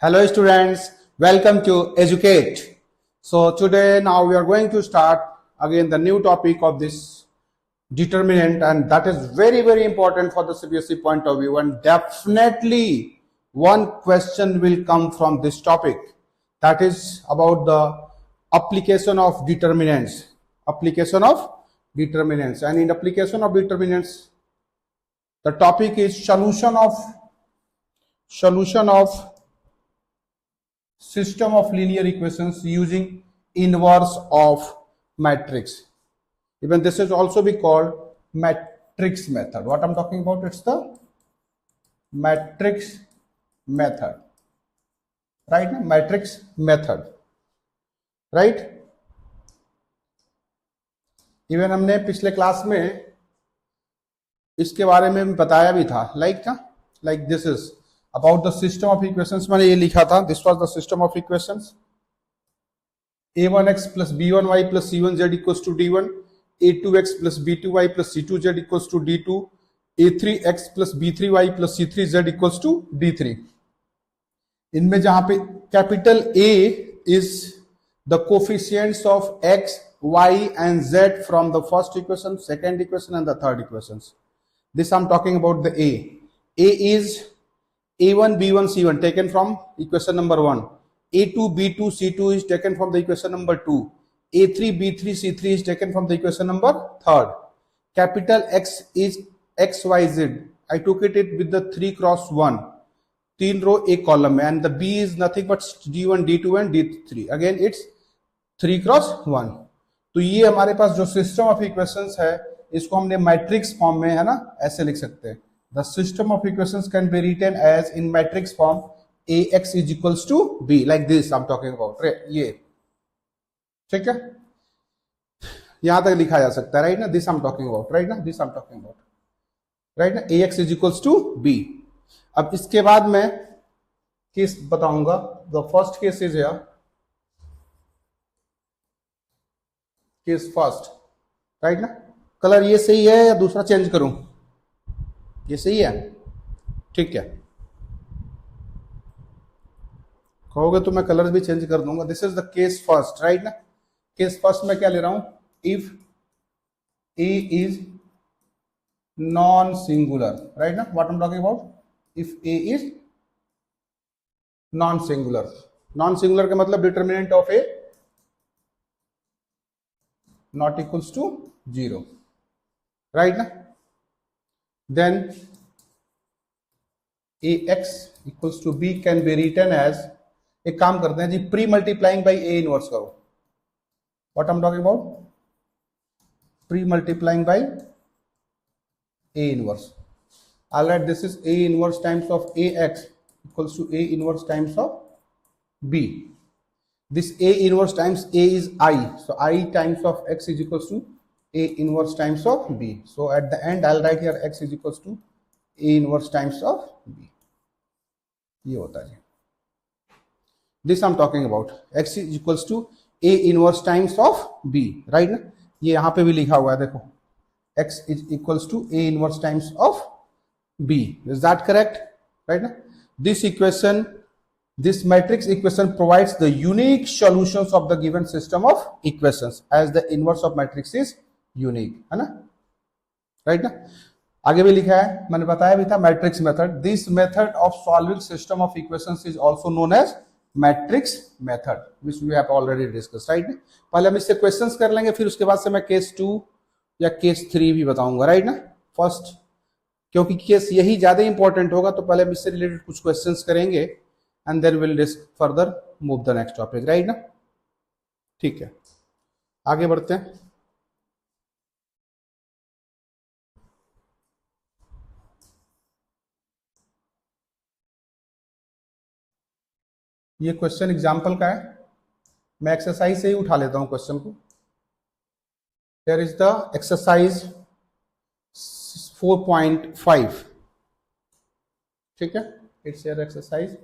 Hello students, welcome to Educate. So today now we are going to start again the new topic of this determinant, and that is very important for the CBSE point of view, and definitely one question will come from this topic, that is about the application of determinants. And in application of determinants the topic is solution of system of linear equations using inverse of matrix. Even this is also be called matrix method. What I'm talking about, it's the matrix method, right? Matrix method, right? Even हमने पिछले class में इसके बारे में बताया भी था, like this is about the system of equations. मैंने ये लिखा था, this was the system of equations. a1x plus b1y plus c1z equals to d1, a2x plus b2y plus c2z equals to d2, a3x plus b3y plus c3z equals to d3. इनमें जहां पे capital A is the coefficients of x, y and z from the first equation, second equation and the third equations. This I'm talking about the A. A is a1, b1, c1 taken from equation number 1. a2, b2, c2 is taken from the equation number 2. a3, b3, c3 is taken from the equation number 3rd. Capital X is x, y, z. I took it with the 3 cross 1. 3 row a column, and the b is nothing but d1, d2 and d3. Again it's 3 cross 1. तो ये हमारे पास जो system of equations है इसको हमने matrix form में, है ना, ऐसे लिख सकते हैं. The system of equations can be written as in matrix form ax is equals to b, like this I'm talking about. ये ठीक है, यहां तक लिखा जा सकता है, राइट ना. This I'm talking about, right ना, this I'm talking about, right ना. ax is equals to b. अब इसके बाद मैं केस बताऊंगा. द फर्स्ट केस इज या केस फर्स्ट, राइट ना. कलर ये सही है या दूसरा चेंज करूं? ये सही है, ठीक है. कहोगे तो मैं कलर भी चेंज कर दूंगा. This is the case first, right ना. केस फर्स्ट में क्या ले रहा हूं? If A is non singular, right ना. What I am talking about? If A is non singular. Non singular का मतलब determinant of A not equals to 0, right ना. Then ax equals to b can be written as, एक काम करते हैं जी, pre multiplying by a inverse करो. What I am talking about? Pre multiplying by a inverse. I'll write this is a inverse times of ax equals to a inverse times of b. This a inverse times a is I, so I times of x is equals to a inverse times of b. So at the end I'll write here x is equals to a inverse times of b. ये होता है. This I'm talking about. x is equals to a inverse times of b, right ना. ये यहाँ पे भी लिखा हुआ है, देखो. x is equals to a inverse times of b. Is that correct? Right ना. This equation, this matrix equation provides the unique solutions of the given system of equations, as the inverse of matrix is unique, है ना, right ना. आगे भी लिखा है, मैंने बताया भी था, matrix method. This method of solving system of equations is also known as matrix method, which we have already discussed, right ना. पहले हम इससे क्वेश्चंस कर लेंगे, फिर उसके बाद से मैं केस 2 या केस 3 भी बताऊंगा, राइट ना. फर्स्ट, क्योंकि केस यही ज्यादा इंपॉर्टेंट होगा, तो पहले हम इससे रिलेटेड कुछ क्वेश्चंस करेंगे and then will discuss further move the next topic, right ना. ठीक है, आगे बढ़ते हैं. ये क्वेश्चन एग्जाम्पल का है, मैं एक्सरसाइज से ही उठा लेता हूं क्वेश्चन को. देयर इज द एक्सरसाइज 4.5, ठीक है. It's your exercise.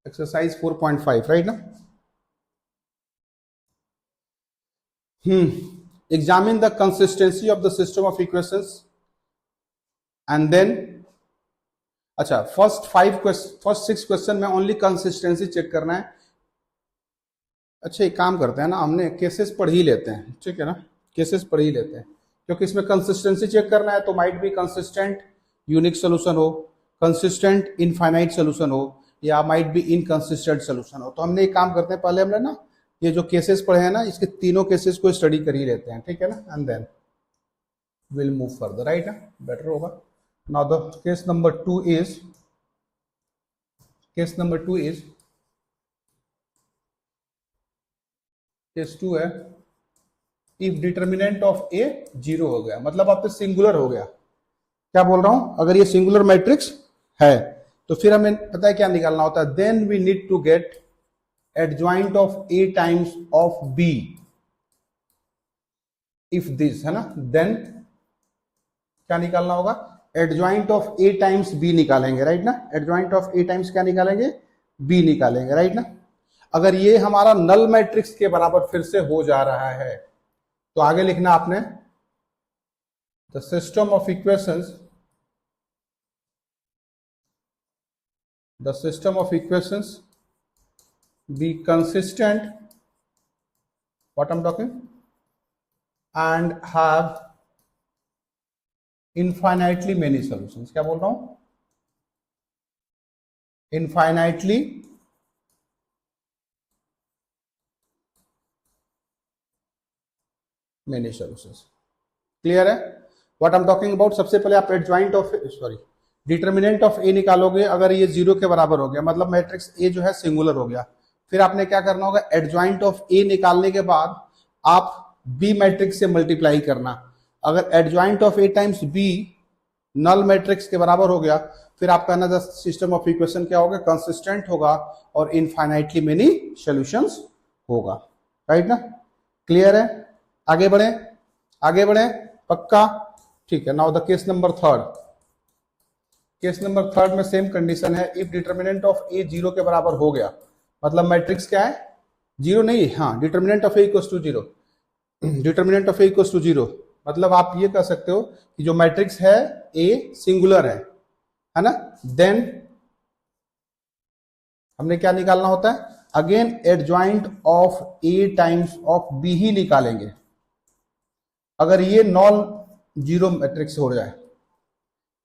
Exercise 4.5, right ना. Examine the consistency of the system of equations and then अच्छा फर्स्ट 6 क्वेश्चन में ओनली कंसिस्टेंसी चेक करना है। अच्छा एक काम करते हैं ना, हमने केसेस पढ़ ही लेते हैं, ठीक है ना, केसेस पढ़ ही लेते हैं, क्योंकि इसमें कंसिस्टेंसी चेक करना है तो माइट भी कंसिस्टेंट यूनिक सोल्यूशन हो, कंसिस्टेंट इनफाइनाइट सोल्यूशन हो, या माइट बी इनकंसिस्टेंट सोल्यूशन हो। तो हमने एक काम करते हैं, पहले हमने ना ये जो केसेस पढ़े हैं ना, इसके तीनों केसेस को स्टडी कर ही लेते हैं, ठीक है ना, and then will move further, right ना, बेटर होगा। Now the case number 2 is case 2 है इफ डिटर्मिनेंट ऑफ ए 0 हो गया, मतलब आप तो सिंगुलर हो गया। क्या बोल रहा हूं, अगर ये सिंगुलर मैट्रिक्स है तो फिर हमें पता है क्या निकालना होता है, then we need to get adjoint of A times of B if this, है ना, देन क्या निकालना होगा, adjoint of A times B निकालेंगे, राइट ना, एडजॉइंट ऑफ ए टाइम्स क्या निकालेंगे, बी निकालेंगे, राइट ना। अगर ये हमारा नल मैट्रिक्स के बराबर फिर से हो जा रहा है तो आगे लिखना आपने, the system of equations be consistent, what I'm talking, and have infinitely many solutions। क्या बोल रहा हूं, infinitely many solutions। क्लियर है what I am talking about. सबसे पहले आप एडजॉइंट ऑफ डिटर्मिनेंट ऑफ ए निकालोगे, अगर ये 0 के बराबर हो गया मतलब मैट्रिक्स ए जो है सिंगुलर हो गया, फिर आपने क्या करना होगा, एडजॉइंट ऑफ ए निकालने के बाद आप बी मैट्रिक्स से मल्टीप्लाई करना। अगर adjoint of A times B null matrix के बराबर हो गया, फिर आपका ना सिस्टम ऑफ इक्वेशन क्या होगा, कंसिस्टेंट होगा और इनफाइनाइटली मेनी सॉल्यूशंस होगा, राइट ना। क्लियर है, आगे बढ़े पक्का, ठीक है। Now the case number third में सेम कंडीशन है, इफ डिटर्मिनेंट ऑफ ए 0 के बराबर हो गया, मतलब मैट्रिक्स क्या है, 0 नहीं, हाँ, determinant of A equals to 0, determinant of A equals to 0, मतलब आप ये कह सकते हो कि जो मैट्रिक्स है ए सिंगुलर है ना, देन हमने क्या निकालना होता है, again adjoint of A times of B ही निकालेंगे। अगर ये नॉन जीरो मैट्रिक्स हो जाए,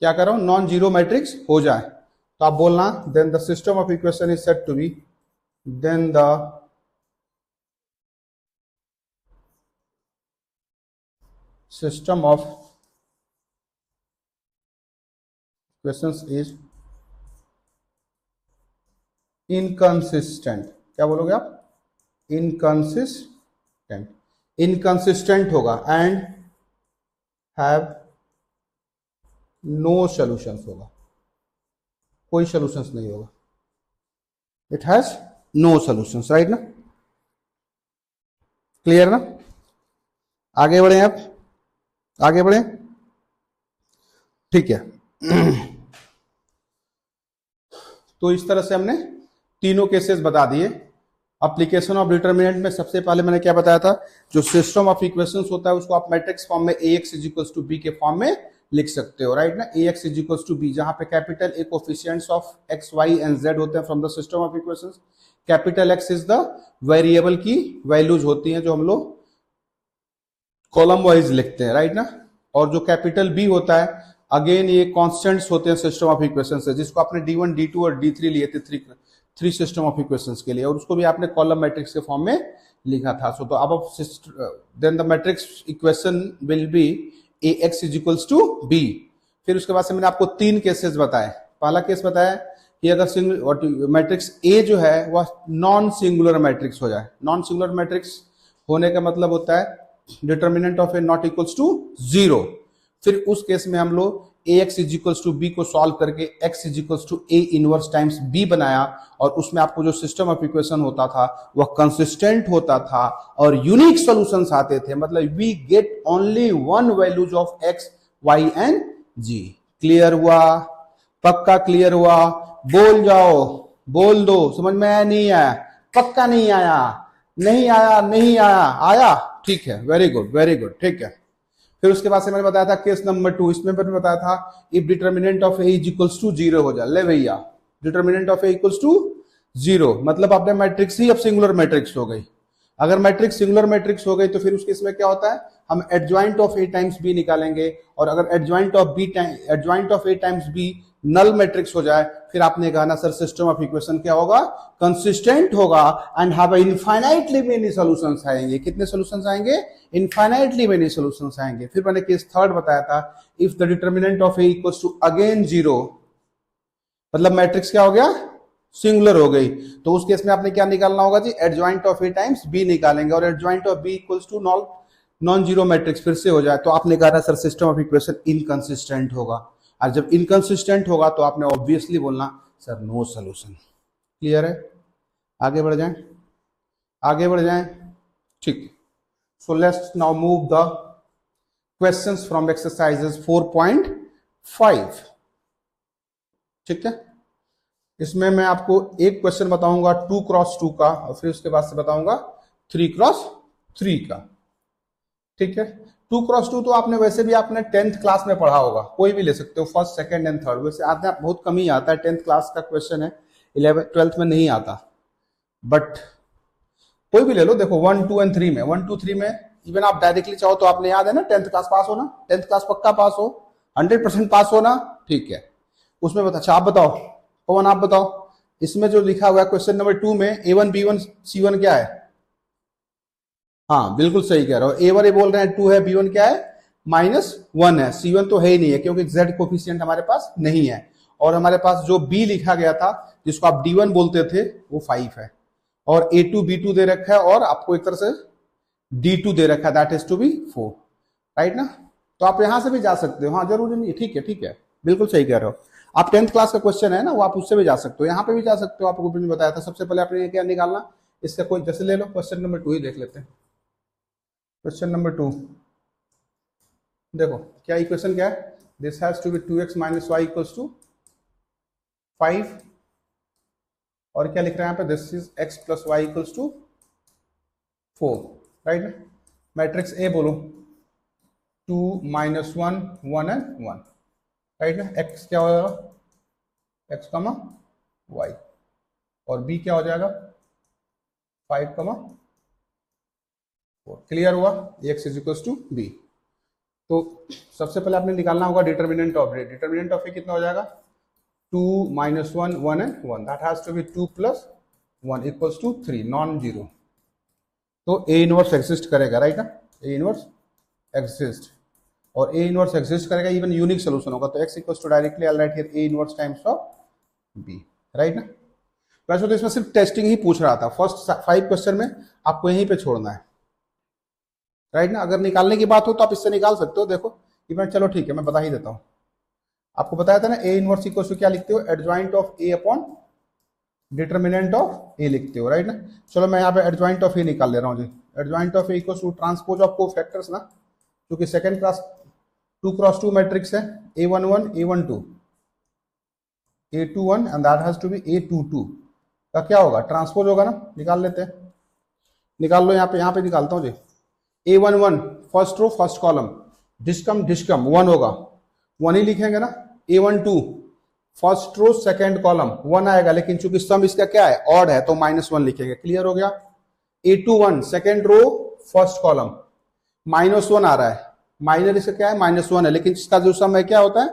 क्या कर रहा हूं, नॉन जीरो मैट्रिक्स हो जाए, तो आप बोलना then the system of equation is said to be, then the system of equations is inconsistent. क्या बोलोगे आप, इनकंसिस्टेंट होगा एंड हैव नो सॉल्यूशंस होगा, कोई सॉल्यूशंस नहीं होगा, it has no solutions, right ना। क्लियर ना, आगे बढ़े आप, आगे बढ़े, ठीक है। तो इस तरह से हमने तीनों केसेस बता दिए। एप्लीकेशन ऑफ डिटर्मिनेंट में सबसे पहले मैंने क्या बताया था, जो सिस्टम ऑफ इक्वेशंस होता है उसको आप मैट्रिक्स फॉर्म में ax इज टू बी के फॉर्म में लिख सकते हो, राइट ना। ax इज टू बी, जहां पे capital A coefficients of x, y and z होते हैं from the system of equations. Capital x is the variable की वैल्यूज होती हैं जो हम लोग कॉलम वाइज लिखते हैं, राइट ना। और जो कैपिटल B होता है, अगेन ये कॉन्स्टेंट्स होते हैं सिस्टम ऑफ इक्वेशन से, जिसको आपने D1, D2 और D3 लिए थे, थ्री सिस्टम ऑफ इक्वेशंस के लिए, और उसको भी आपने कॉलम मैट्रिक्स के फॉर्म में लिखा था। सो तो अब then the matrix equation will be ax is equals to b। फिर उसके बाद से मैंने आपको 3 केसेस बताए। पहला केस बताया कि अगर मैट्रिक्स A जो है वह नॉन सिंगुलर मैट्रिक्स हो जाए। नॉन सिंगुलर मैट्रिक्स होने का मतलब होता है determinant of A not equals to 0। फिर उस केस में हम लोग ax is equals to b को सॉल्व करके x is equals to a inverse times b बनाया, और उसमें आपको जो सिस्टम ऑफ इक्वेशन होता था वह कंसिस्टेंट होता था और यूनिक सॉल्यूशंस आते थे, मतलब we get only one values of x, y and g। Clear हुआ, पक्का क्लियर हुआ, बोल जाओ, बोल दो, समझ में आया नहीं आया, पक्का नहीं आया, नहीं आया, नहीं आया, आया, ठीक है, वेरी गुड, ठीक है। फिर उसके बाद से मैंने बताया था केस नंबर 2, इसमें मैंने बताया था if determinant of A is equals to 0 हो जाए। ले भैया, determinant of A equals to 0 मतलब आपने मैट्रिक्स ही अब सिंगुलर मैट्रिक्स हो गई। अगर मैट्रिक्स सिंगुलर मैट्रिक्स हो गई तो फिर उस केस में क्या होता है, हम adjoint of A times B निकालेंगे, और अगर adjoint of A times B null matrix हो जाए, फिर आपने कहा ना सर सिस्टम ऑफ इक्वेशन क्या होगा, कंसिस्टेंट होगा and have infinitely many solutions आएंगे। कितने सॉल्यूशंस आएंगे, इनफाइनाइटली मेनी सॉल्यूशंस आएंगे। फिर मैंने केस थर्ड बताया था, if the determinant of A equals to again 0 मतलब मैट्रिक्स क्या हो गया, सिंगुलर हो गई, तो उस केस में आपने क्या निकालना होगा जी, adjoint of A times B निकालेंगे, और adjoint of B equals to non zero matrix फिर से हो जाए तो आपने कहा था sir system of equation inconsistent होगा, और जब इनकंसिस्टेंट होगा तो आपने ऑब्वियसली बोलना सर नो सॉल्यूशन। क्लियर है, आगे बढ़ जाएं, आगे बढ़ जाएं, ठीक। So let's now move the questions from exercises 4.5। ठीक है, इसमें मैं आपको एक क्वेश्चन बताऊंगा 2x2 का, और फिर उसके बाद से बताऊंगा 3x3 का। ठीक है, 2x2 तो आपने वैसे भी आपने 10th क्लास में पढ़ा होगा, कोई भी ले सकते हो, फर्स्ट सेकंड एंड थर्ड। वैसे आते हैं बहुत कम ही आता है, 10th क्लास का क्वेश्चन है, 11th 12th में नहीं आता, बट कोई भी ले लो। देखो 1 2 एंड 3 में, 1 2 3 में इवन आप डायरेक्टली चाहो तो आपने याद है ना 10th क्लास पास हो ना, 10th क्लास पक्का पास हो, 100% पास हो ना, ठीक है। उसमें बता, अच्छा आप बताओ पवन, आप बताओ इसमें जो लिखा हुआ है क्वेश्चन नंबर 2 में A1 B1 C1 क्या है? हाँ बिल्कुल सही कह रहे हो, A1 बोल रहे हैं 2 है, B1 क्या है -1 है, C1 तो है ही नहीं है क्योंकि Z कोफिशिएंट हमारे पास नहीं है, और हमारे पास जो B लिखा गया था जिसको आप D1 बोलते थे वो 5 है, और A2 B2 दे रखा है, और आपको एक तरह से D2 दे रखा है, that is to be 4, right ना। तो आप यहां से भी जा सकते हो, हाँ जरूरी नहीं, ठीक है ठीक है, बिल्कुल सही कह रहे हो आप। 10th क्लास का क्वेश्चन है ना, वो आप उससे भी जा सकते हो, यहाँ पे भी जा सकते हो, आपको भी बताया था। सबसे पहले आपने क्या निकालना, इसका कोई जैसे ले लो, क्वेश्चन नंबर 2 ही देख लेते हैं। क्वेश्चन नंबर 2 देखो क्या इक्वेशन क्या है, this has to be 2x - y = 5, और क्या लिख रहे हैं यहाँ पे, this is x + y = 4, right. Matrix A बोलो 2 - 1 1 एंड 1, राइट ना। x क्या हो जाएगा, x, y, और b क्या हो जाएगा 5, 4। क्लियर हुआ, x = b। तो सबसे पहले आपने निकालना होगा determinant of A. Determinant of A कितना हो जाएगा, 2 - 1 1 and 1, that has to be 2 + 1 = 3, non zero. तो A इनवर्स एग्जिस्ट करेगा, राइट ना, A इनवर्स एग्जिस्ट, और A इनवर्स एग्जिस्ट करेगा, इवन यूनिक सोल्यूशन होगा। तो x = directly I write here A inverse times of B, right ना। वैसे तो इसमें सिर्फ टेस्टिंग ही पूछ रहा था, फर्स्ट 5 क्वेश्चन में आपको यहीं पे छोड़ना है, राइट ना। अगर निकालने की बात हो तो आप इससे निकाल सकते हो, देखो इवन, चलो ठीक है मैं बता ही देता हूं। आपको बताया था ना A इनवर्स = क्या लिखते हो, adjoint of A upon determinant of A लिखते हो, राइट ना। चलो मैं यहाँ पे एडजॉइंट ऑफ A निकाल ले रहा हूँ जी। Adjoint of A = transpose of cofactors ना, क्योंकि सेकंड क्लास 2x2 मैट्रिक्स है, A11 A12 A21 and that has to be A22 का क्या होगा, ट्रांसपोज होगा ना। निकाल लेते हैं, निकाल लो, यहाँ पे निकालता हूँ जी। A11 first row first column, डिस्कम 1 होगा, 1 ही लिखेंगे ना। A12 first row second column 1 आएगा, लेकिन चूंकि सम इसका क्या है, ऑड है, तो -1 लिखेंगे। क्लियर हो गया। A21 second row first column, -1 आ रहा है, माइनर इसका क्या है, -1 है, लेकिन इसका जो सम है क्या होता है,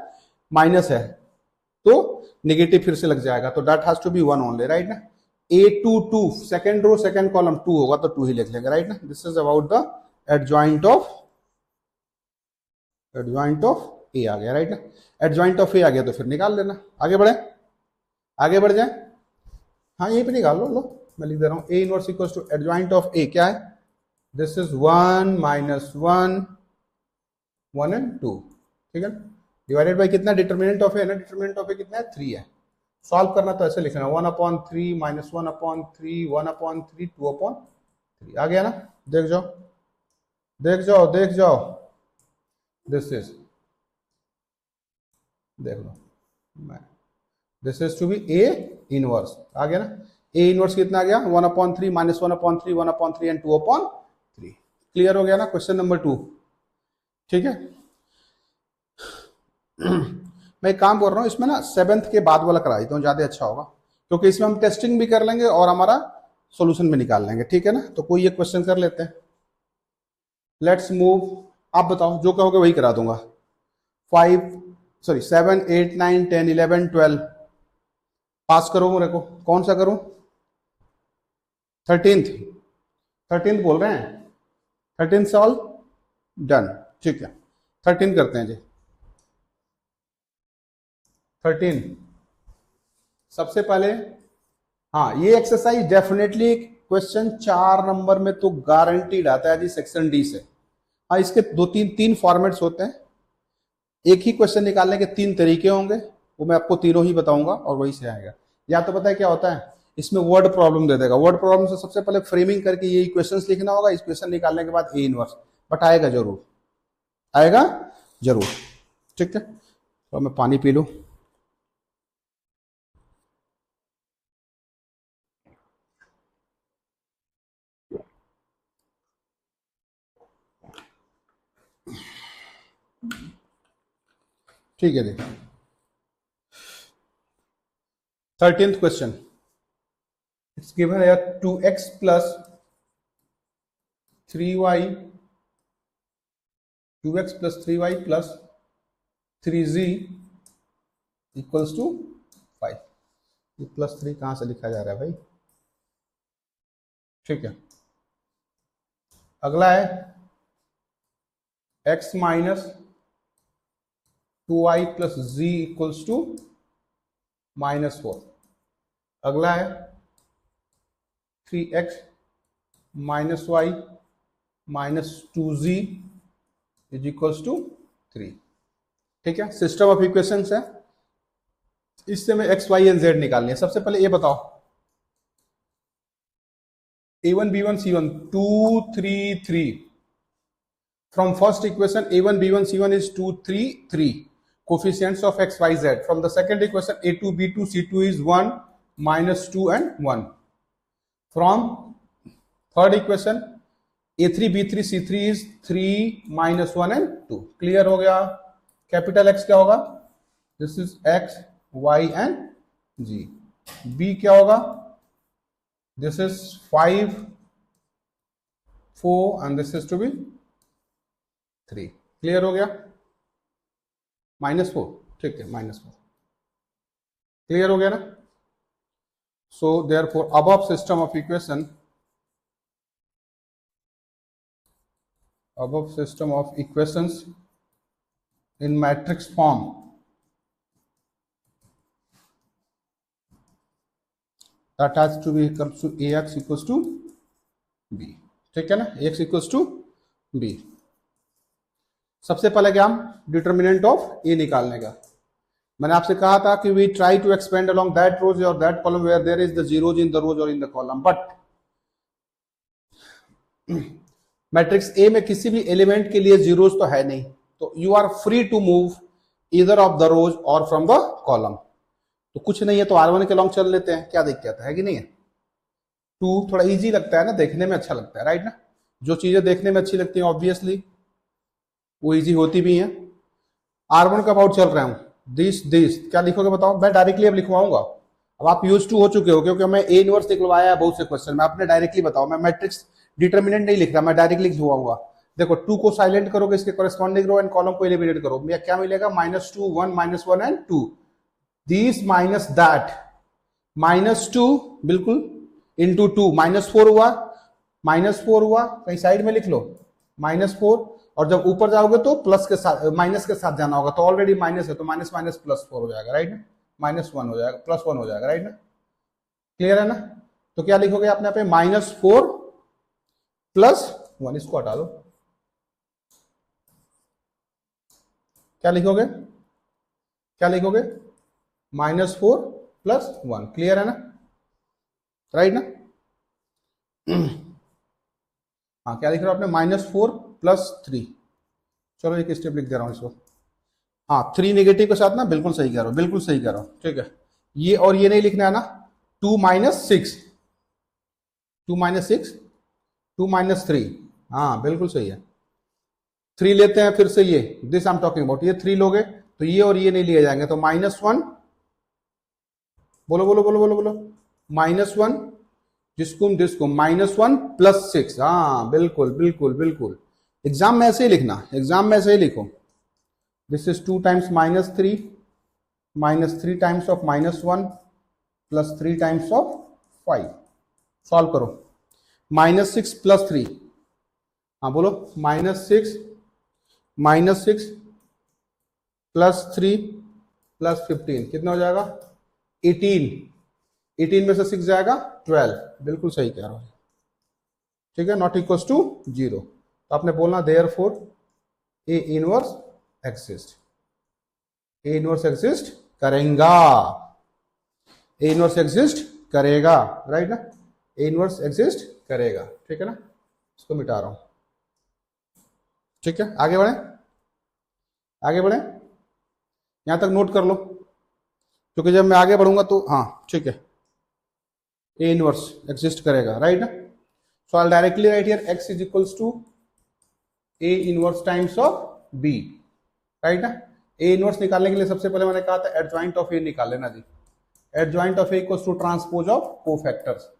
माइनस है, तो नेगेटिव फिर से लग जाएगा, तो that has to be 1 only, right ना। A22 second row second column 2 होगा, तो 2 ही लिख लेंगे, राइट ना। This is about the adjoint of A आ गया, राइट ना। एडजॉइंट ऑफ A आ गया तो फिर निकाल लेना। आगे बढ़े, आगे बढ़ जाए, हाँ यहीं पे निकाल लो, लो मैं लिख दे रहा हूं। A inverse = adjoint of A क्या है, दिस इज 1 - 1 1 एंड 2, ठीक है, डिवाइडेड बाय कितना, डिटर्मिनेंट ऑफ A ना, डिटर्मिनेंट ऑफ A कितना है, 3 है। सॉल्व करना तो ऐसे लिखना 1/3 - 1/3 1/3 2/3, आ गया ना। देख जाओ देख जाओ देख जाओ, दिस इज, देख लो, this is to be A inverse, आ गया ना। A इनवर्स कितना आ गया, 1/3 - 1/3 1/3 एंड 2/3। क्लियर हो गया ना। क्वेश्चन नंबर 2, ठीक है। मैं एक काम कर रहा हूं, इसमें ना 7th के बाद वाला करा देता हूँ, ज्यादा अच्छा होगा, क्योंकि इसमें हम टेस्टिंग भी कर लेंगे और हमारा सॉल्यूशन भी निकाल लेंगे। ठीक है ना, तो कोई एक क्वेश्चन कर लेते हैं। लेट्स मूव, आप बताओ, जो कहोगे वही करा दूंगा। 7 8 9 10 11 12 पास करो मेरे को, कौन सा करूं? 13th बोल रहे हैं, 13 सॉल्व डन। ठीक है, 13 करते हैं जी। 13 सबसे पहले, हाँ ये एक्सरसाइज डेफिनेटली क्वेश्चन 4 नंबर में तो गारंटीड आता है जी, सेक्शन डी से। हाँ, इसके तीन फॉर्मेट्स होते हैं, एक ही क्वेश्चन निकालने के 3 तरीके होंगे, वो मैं आपको तीनों ही बताऊंगा और वही से आएगा। या तो पता है क्या होता है, इसमें वर्ड प्रॉब्लम दे देगा, वर्ड प्रॉब्लम से सबसे पहले फ्रेमिंग करके ये इक्वेशंस लिखना होगा, इक्वेशन निकालने के बाद ए इनवर्स, बट आएगा जरूर, आएगा जरूर। ठीक है, तो मैं पानी पी लूं। ठीक है जी, 13th क्वेश्चन, इट्स गिवन है 2x plus 3y, 2x plus 3y plus 3z equals to 5। ये +3 कहां से लिखा जा रहा है भाई? ठीक है, अगला है x minus 2y plus z equals to -4। अगला है 3x minus y minus 2z is equals to 3। ठीक है, सिस्टम ऑफ इक्वेशंस है, इससे में x, y एंड z निकालनी है। सबसे पहले ये बताओ, a1 b1 c1 2 3 3, from first equation a1 b1 c1 is 2 3 3, coefficients of x y z. From the second equation a2 b2 c2 is 1 minus 2 and 1. From third equation a3 b3 c3 is 3 minus 1 and 2. Clear हो गया? Capital x क्या होगा? This is x y and g. b क्या होगा? This is 5 4 and this is to be 3. Clear हो गया? -4, ठीक है, -4 क्लियर हो गया ना? So therefore above system of equation, above system of equations in matrix form that has to be equals to ax equals to b. ठीक है ना, ax equals to b. सबसे पहले क्या, हम डिटर्मिनेंट ऑफ ए निकालने का। मैंने आपसे कहा था कि we try to expand along that rows और that column where there is the zeros in the rows और in the column, but matrix A में किसी भी एलिमेंट के लिए जीरोज तो है नहीं, तो you are free to move either of the rows और फ्रॉम द कॉलम। तो कुछ नहीं है तो R1 के लॉन्ग चल लेते हैं, क्या दिक्कत है कि नहीं है? 2 थोड़ा इजी लगता है ना, देखने में अच्छा लगता है, राइट ना? जो चीजें देखने में अच्छी लगती हैं ऑब्वियसली वो इजी होती भी हैं। R1 का अबाउट चल रहा हूं, दिस क्या लिखोगे बताओ? मैं डायरेक्टली अब लिखवाऊंगा, अब आप यूज टू हो चुके हो क्योंकि मैं ए इनवर्स निकलवाया है बहुत से क्वेश्चन में। आपने डायरेक्टली बताओ, मैं मैट्रिक्स डिटर्मिनेंट नहीं लिख रहा, मैं डायरेक्टली लिखवाऊंगा। देखो 2 को साइलेंट करोगे, इसके कॉरेस्पॉन्डिंग रो एंड कॉलम को एलिमिनेट करो, क्या मिलेगा? -2 1 -1 एंड 2, दिस माइनस दैट, -2 बिल्कुल इंटू 2, -4 हुआ, -4 हुआ, कहीं साइड में लिख लो -4, और जब ऊपर जाओगे तो प्लस के साथ माइनस के साथ जाना होगा, तो ऑलरेडी माइनस है तो माइनस माइनस +4 हो जाएगा, राइट ना? -1 हो जाएगा, +1 हो जाएगा, राइट ना? क्लियर है ना? तो क्या लिखोगे आपने यहाँ पे? -4 +1, इसको हटा दो, क्या लिखोगे? क्या लिखोगे? -4 +1, क्लियर है ना? राइट ना? हाँ, क्या लिख रहे हो आपने? -4 +3। चलो एक स्टेप लिख दे रहा हूं इसको। हाँ, 3 नेगेटिव के साथ ना, बिल्कुल सही कह रहा हो, बिल्कुल सही कह रहा हो, ठीक है। ये और ये नहीं लिखना है ना, 2 - 6, 2 - 6, 2 - 3, हाँ बिल्कुल सही है। 3 लेते हैं फिर से, ये this I am talking about, ये 3 लोगे तो ये और ये नहीं लिए जाएंगे, तो -1, बोलो बोलो बोलो बोलो बोलो, -1 जिसको जिसको -1 +6, हाँ बिल्कुल बिल्कुल बिल्कुल। एग्जाम में ऐसे ही लिखना, एग्जाम में ऐसे ही लिखो, this is 2 times -3, -3 times of -1 +3 times of 5, solve करो। -6 + 3, हाँ बोलो, -6 + 3 + 15 कितना हो जाएगा? 18, 18 में से 6 जाएगा 12, बिल्कुल सही कह रहा हूं, ठीक है, नॉट इक्वल टू 0। तो आपने बोलना therefore A inverse exist, A inverse exist करेगा, ए इनवर्स एग्जिस्ट करेगा, राइट ना, ए इनवर्स एग्जिस्ट करेगा, ठीक है ना, इसको मिटा रहा हूं, ठीक है, आगे बढ़े, आगे बढ़े, यहां तक नोट कर लो, क्योंकि जब मैं आगे बढ़ूंगा तो हाँ ठीक है, ए इनवर्स एग्जिस्ट करेगा, राइट ना। So I directly write here X is equals to A inverse times of B, right ना। ए इनवर्स निकालने के लिए सबसे पहले मैंने कहा था एडजॉइंट ऑफ ए निकाल लेना जी, adjoint of A equals to transpose of cofactors,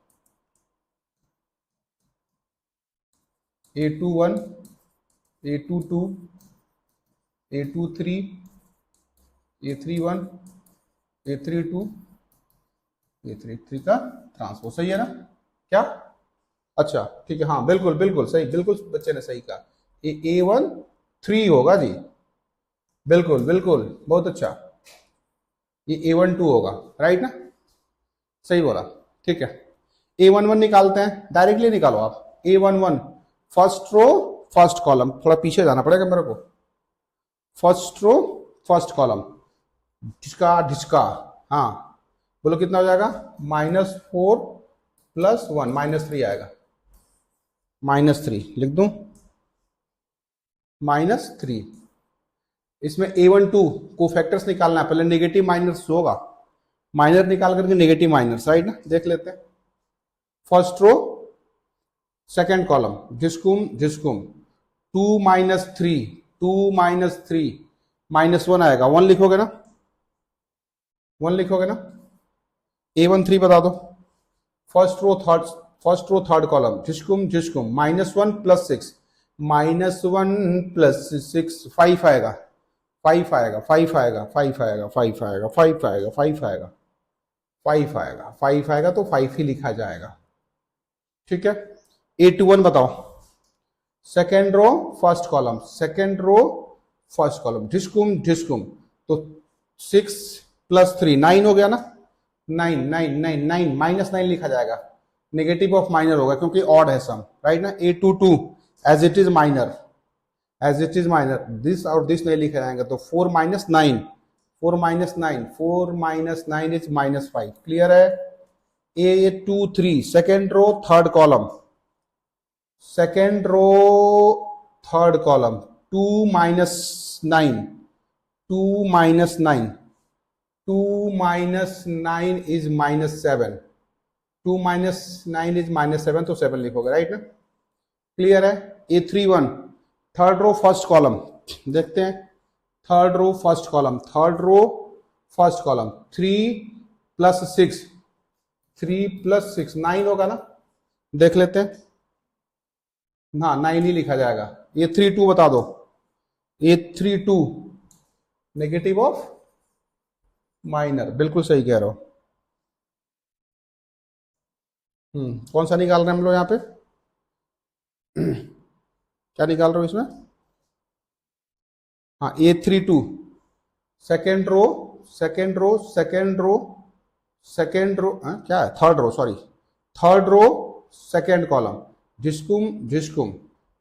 A21, A22, A23, A31, A32, A33 का ट्रांसपोज, सही है ना क्या? अच्छा ठीक है, हाँ बिल्कुल बिल्कुल सही, बिल्कुल बच्चे ने सही कहा, A13 होगा जी, बिल्कुल बिल्कुल, बहुत अच्छा, ये A12 होगा, राइट ना, सही बोला, ठीक है। A11 निकालते हैं, डायरेक्टली निकालो आप, A11 first row first column, थोड़ा पीछे जाना पड़ेगा मेरे को, फर्स्ट रो फर्स्ट कॉलम, ढिचका ढिचका, हाँ बोलो कितना हो जाएगा? -4 + 1, -3 आएगा, -3 लिख दूं, -3, इसमें A12 को फैक्टर्स निकालना है, पहले नेगेटिव माइनस होगा, माइनर निकाल करके नेगेटिव माइनस, राइट ना, देख लेते हैं, फर्स्ट रो सेकेंड कॉलम, जिसकुम जिसकुम, 2 - 3, 2 - 3, -1 आएगा, 1 लिखोगे ना, 1 लिखोगे ना, A13 बता दो, फर्स्ट रो थर्ड कॉलम, जिसकुम जिसकुम, -1 + 6, -1 + 6 5 आएगा, 5 आएगा, 5 आएगा, 5 आएगा, 5 आएगा, 5 आएगा, 5 आएगा, 5 आएगा, 5 आएगा, तो 5 ही लिखा जाएगा, ठीक है। A21 बताओ, second row first column, second row first column, ढिसकुम ढिसकुम, तो 6 + 3 9 हो गया ना, 9 9 9 9 -9 लिखा जाएगा, नेगेटिव ऑफ माइनर होगा क्योंकि ऑड है सम, राइट ना। A22 as it is minor, as it is minor, this और दिस नहीं लिखा जाएगा, तो 4 - 9, 4 - 9, 4 - 9 इज -5, क्लियर है। A23 second row third column, second row third column, 2 - 9, 2 - 9, 2 - 9 is -7, 2 - 9 is -7, तो 7 लिखोगे, राइट ना, क्लियर है। A31 third row first column, देखते हैं, third row first column, third row first column, 3 + 6, 3 + 6 9 होगा ना, देख लेते हैं, हाँ 9 ही लिखा जाएगा। A32 बता दो, A32 नेगेटिव ऑफ माइनर, बिल्कुल सही कह रहे हो, कौन सा निकाल रहे हैं हम लोग यहाँ पे क्या निकाल रहे हो इसमें? हाँ A32 second row second row second row second row, क्या है, third row, sorry, third row second column, जिसकुम जिसकुम,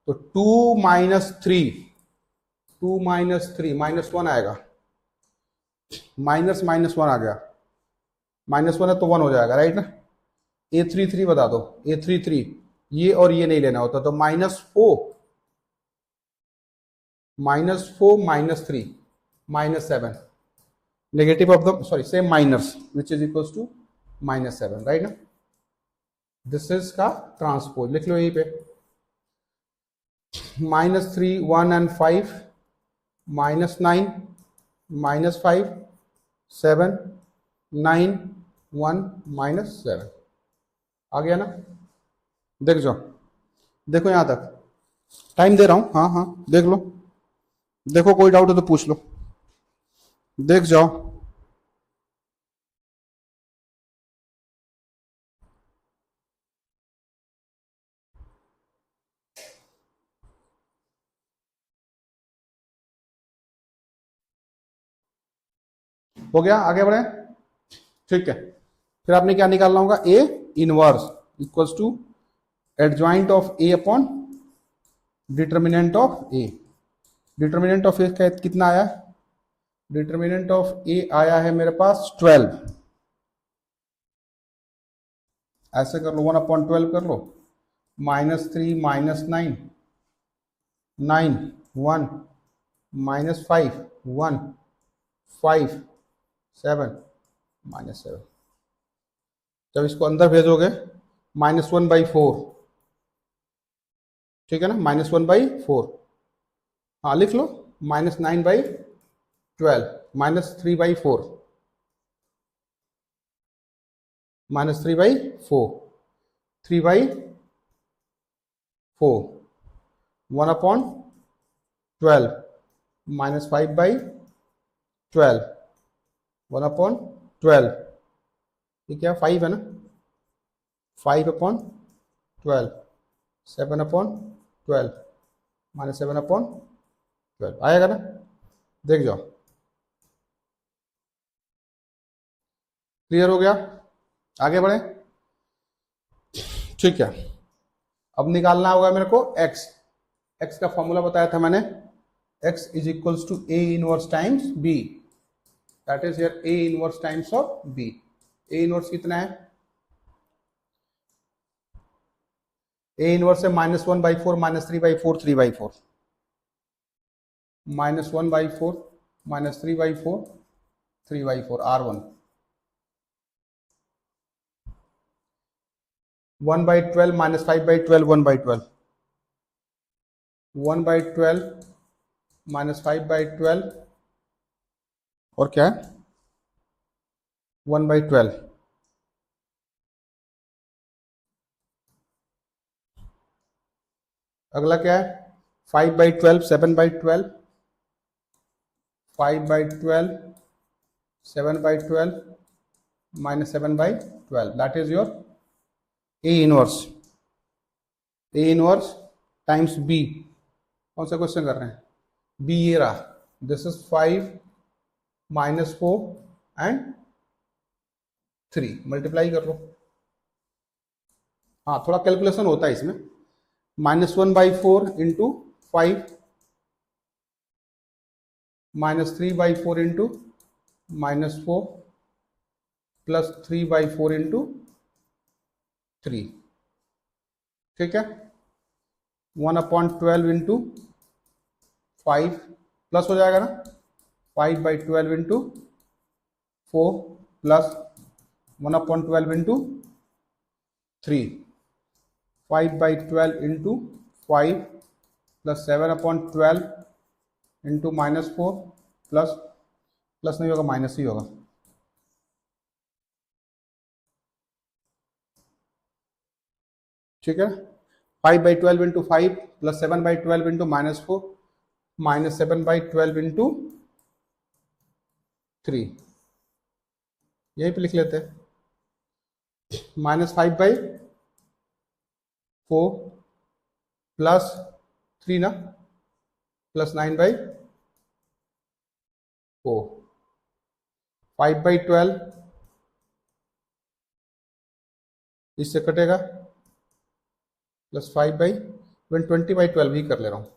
तो 2 - 3, 2 - 3 -1 आएगा, -1 आ गया, -1 है तो 1 हो जाएगा, राइट ना। A33 बता दो, A33 ये और ये नहीं लेना होता, तो -4 -3 -7, negative of the sorry same minors which is equals to -7, right ना। दिस इज का ट्रांसपोज लिख लो यहीं पे, -3 1 and 5, -9 -5 7 9 1 -7 आ गया ना। देख जाओ, देखो यहां तक टाइम दे रहा हूं, हाँ हाँ देख लो, देखो कोई डाउट हो तो पूछ लो, देख जाओ। हो गया, आगे बढ़े। ठीक है, फिर आपने क्या निकालना होगा, A inverse equals to adjoint of A upon determinant of A. Determinant of A का कितना आया, डिटर्मिनेंट ऑफ ए आया है मेरे पास 12। ऐसे कर लो, 1/12 कर लो, -3 -9 9 1 -5 1 5 7 -7। जब इसको अंदर भेजोगे -1/4, ठीक है ना, -1/4। हाँ लिख लो, -9/12 -3/4 -3/4 3/4 1/12 -5/12 1/12, ये क्या 5 है ना, 5/12 7/12 -7/12 आएगा ना। देख जाओ, क्लियर हो गया, आगे बढ़े। ठीक है, अब निकालना होगा मेरे को x। x का फॉर्मूला बताया था मैंने, x is equals to a inverse times b, that is here a inverse times of b। a inverse कितना है, a इनवर्स है -1/4 -3/4 3/4 -1/4 -3/4 3/4 R1 1/12 -5/12 1/12 1/12 -5/12 और क्या है 1/12। अगला क्या है 5/12 7/12 5/12 7/12 -7/12 that is your A inverse. A inverse times B, कौन सा क्वेश्चन कर रहे हैं, बी ये रहा, दिस इज 5 -4 एंड 3, मल्टीप्लाई कर लो। हाँ थोड़ा कैलकुलेशन होता है इसमें, -1/4 इंटू 5 -3/4 इंटू -4 +3/4 इंटू 3, ठीक है। 1/12 इंटू 5 प्लस हो जाएगा ना, 5/12 into 4 plus 1/12 into 3 5/12 into 5 plus 7/12 into -4 plus plus नहीं होगा माइनस ही होगा, ठीक है। 5/12 इंटू 5 प्लस 7/12 इंटू -4 -7/12 इंटू 3, यही पे लिख लेते हैं, -5/4 प्लस 3 ना, प्लस 9/4 5/12 इससे कटेगा, प्लस 20/12 ही कर ले रहा हूँ,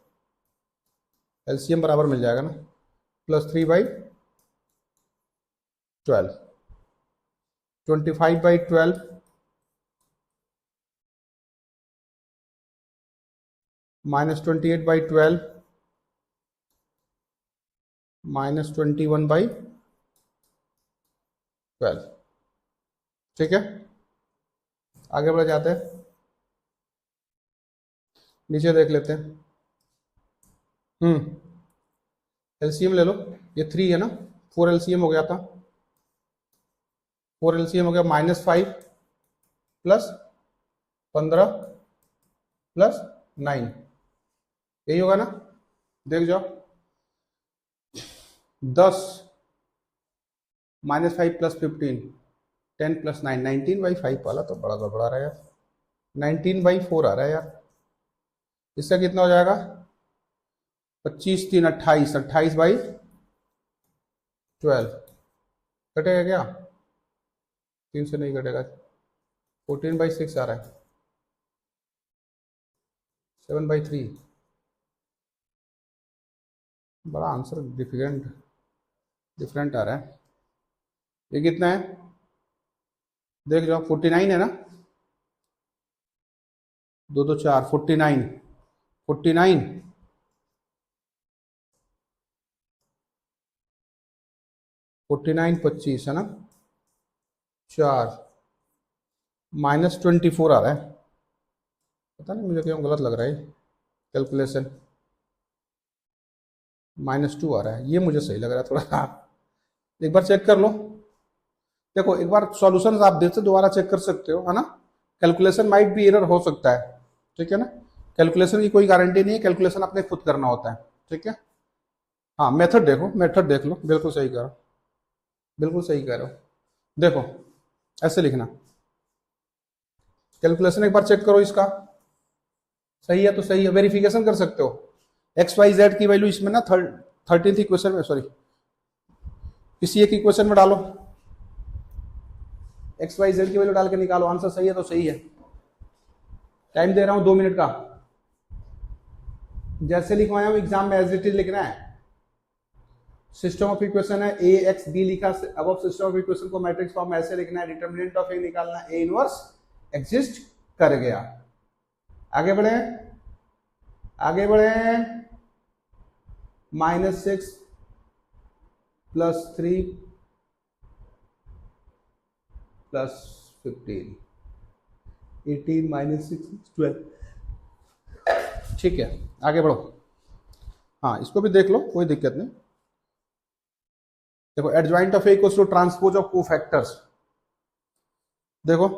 एलसीएम बराबर मिल जाएगा ना, प्लस 3/12 25/12 -28/12 -21/12, ठीक है। आगे बढ़ जाते हैं, नीचे देख लेते हैं। एलसीएम ले लो, ये 3 है ना, 4 एलसीएम हो गया था, 4 एलसीएम हो गया -5 प्लस 15 प्लस 9, यही होगा ना, देख जाओ। 10 -5 प्लस 15, 10 प्लस 9, 19/5 वाला तो बड़ा गड़बड़ा रहा है यार, 19/4 आ रहा है यार। इसका कितना हो जाएगा, 25 3 28, 28/12 कटेगा क्या, 3 से नहीं कटेगा, 14/6 आ रहा है, 7/3, बड़ा आंसर डिफरेंट आ रहा है। ये कितना है देख जाओ, 49 है ना, 2 2 4, 49 49 49 25 है ना, 4 -24 आ रहा है, पता नहीं मुझे क्यों गलत लग रहा है कैलकुलेशन, -2 आ रहा है, ये मुझे सही लग रहा है थोड़ा। एक बार चेक कर लो, देखो एक बार सॉल्यूशन आप देख से दोबारा चेक कर सकते हो, है ना, कैलकुलेशन माइट भी एरर हो सकता है, ठीक है ना, कैलकुलेशन की कोई गारंटी नहीं है, कैलकुलेशन अपने खुद करना होता है, ठीक है। हाँ मेथड देखो, मेथड देख लो, बिल्कुल सही कह रहे हो, बिल्कुल सही कह रहे हो। देखो ऐसे लिखना, कैलकुलेशन एक बार चेक करो इसका, सही है तो सही है, वेरिफिकेशन कर सकते हो। एक्स वाई जेड की वैल्यू इसमें ना 13th इक्वेशन में, सॉरी किसी एक इक्वेशन में डालो, एक्स वाई जेड की वैल्यू डाल के निकालो, आंसर सही है तो सही है। टाइम दे रहा हूं 2 मिनट का, जैसे लिखवाया हूं एग्जाम में एज इट इज लिखना है। सिस्टम ऑफ इक्वेशन है ए एक्स बी लिखा, अब सिस्टम ऑफ इक्वेशन को मैट्रिक्स फॉर्म में ऐसे लिखना है, डिटर्मिनेंट ऑफ ए निकालना, ए इनवर्स एग्जिस्ट कर गया। आगे बढ़े, आगे बढ़े, -6 + 3 + 15, 18 - 6 12, ठीक है आगे बढ़ो। हाँ इसको भी देख लो, कोई दिक्कत नहीं। देखो adjoint of A equals to transpose of cofactors, देखो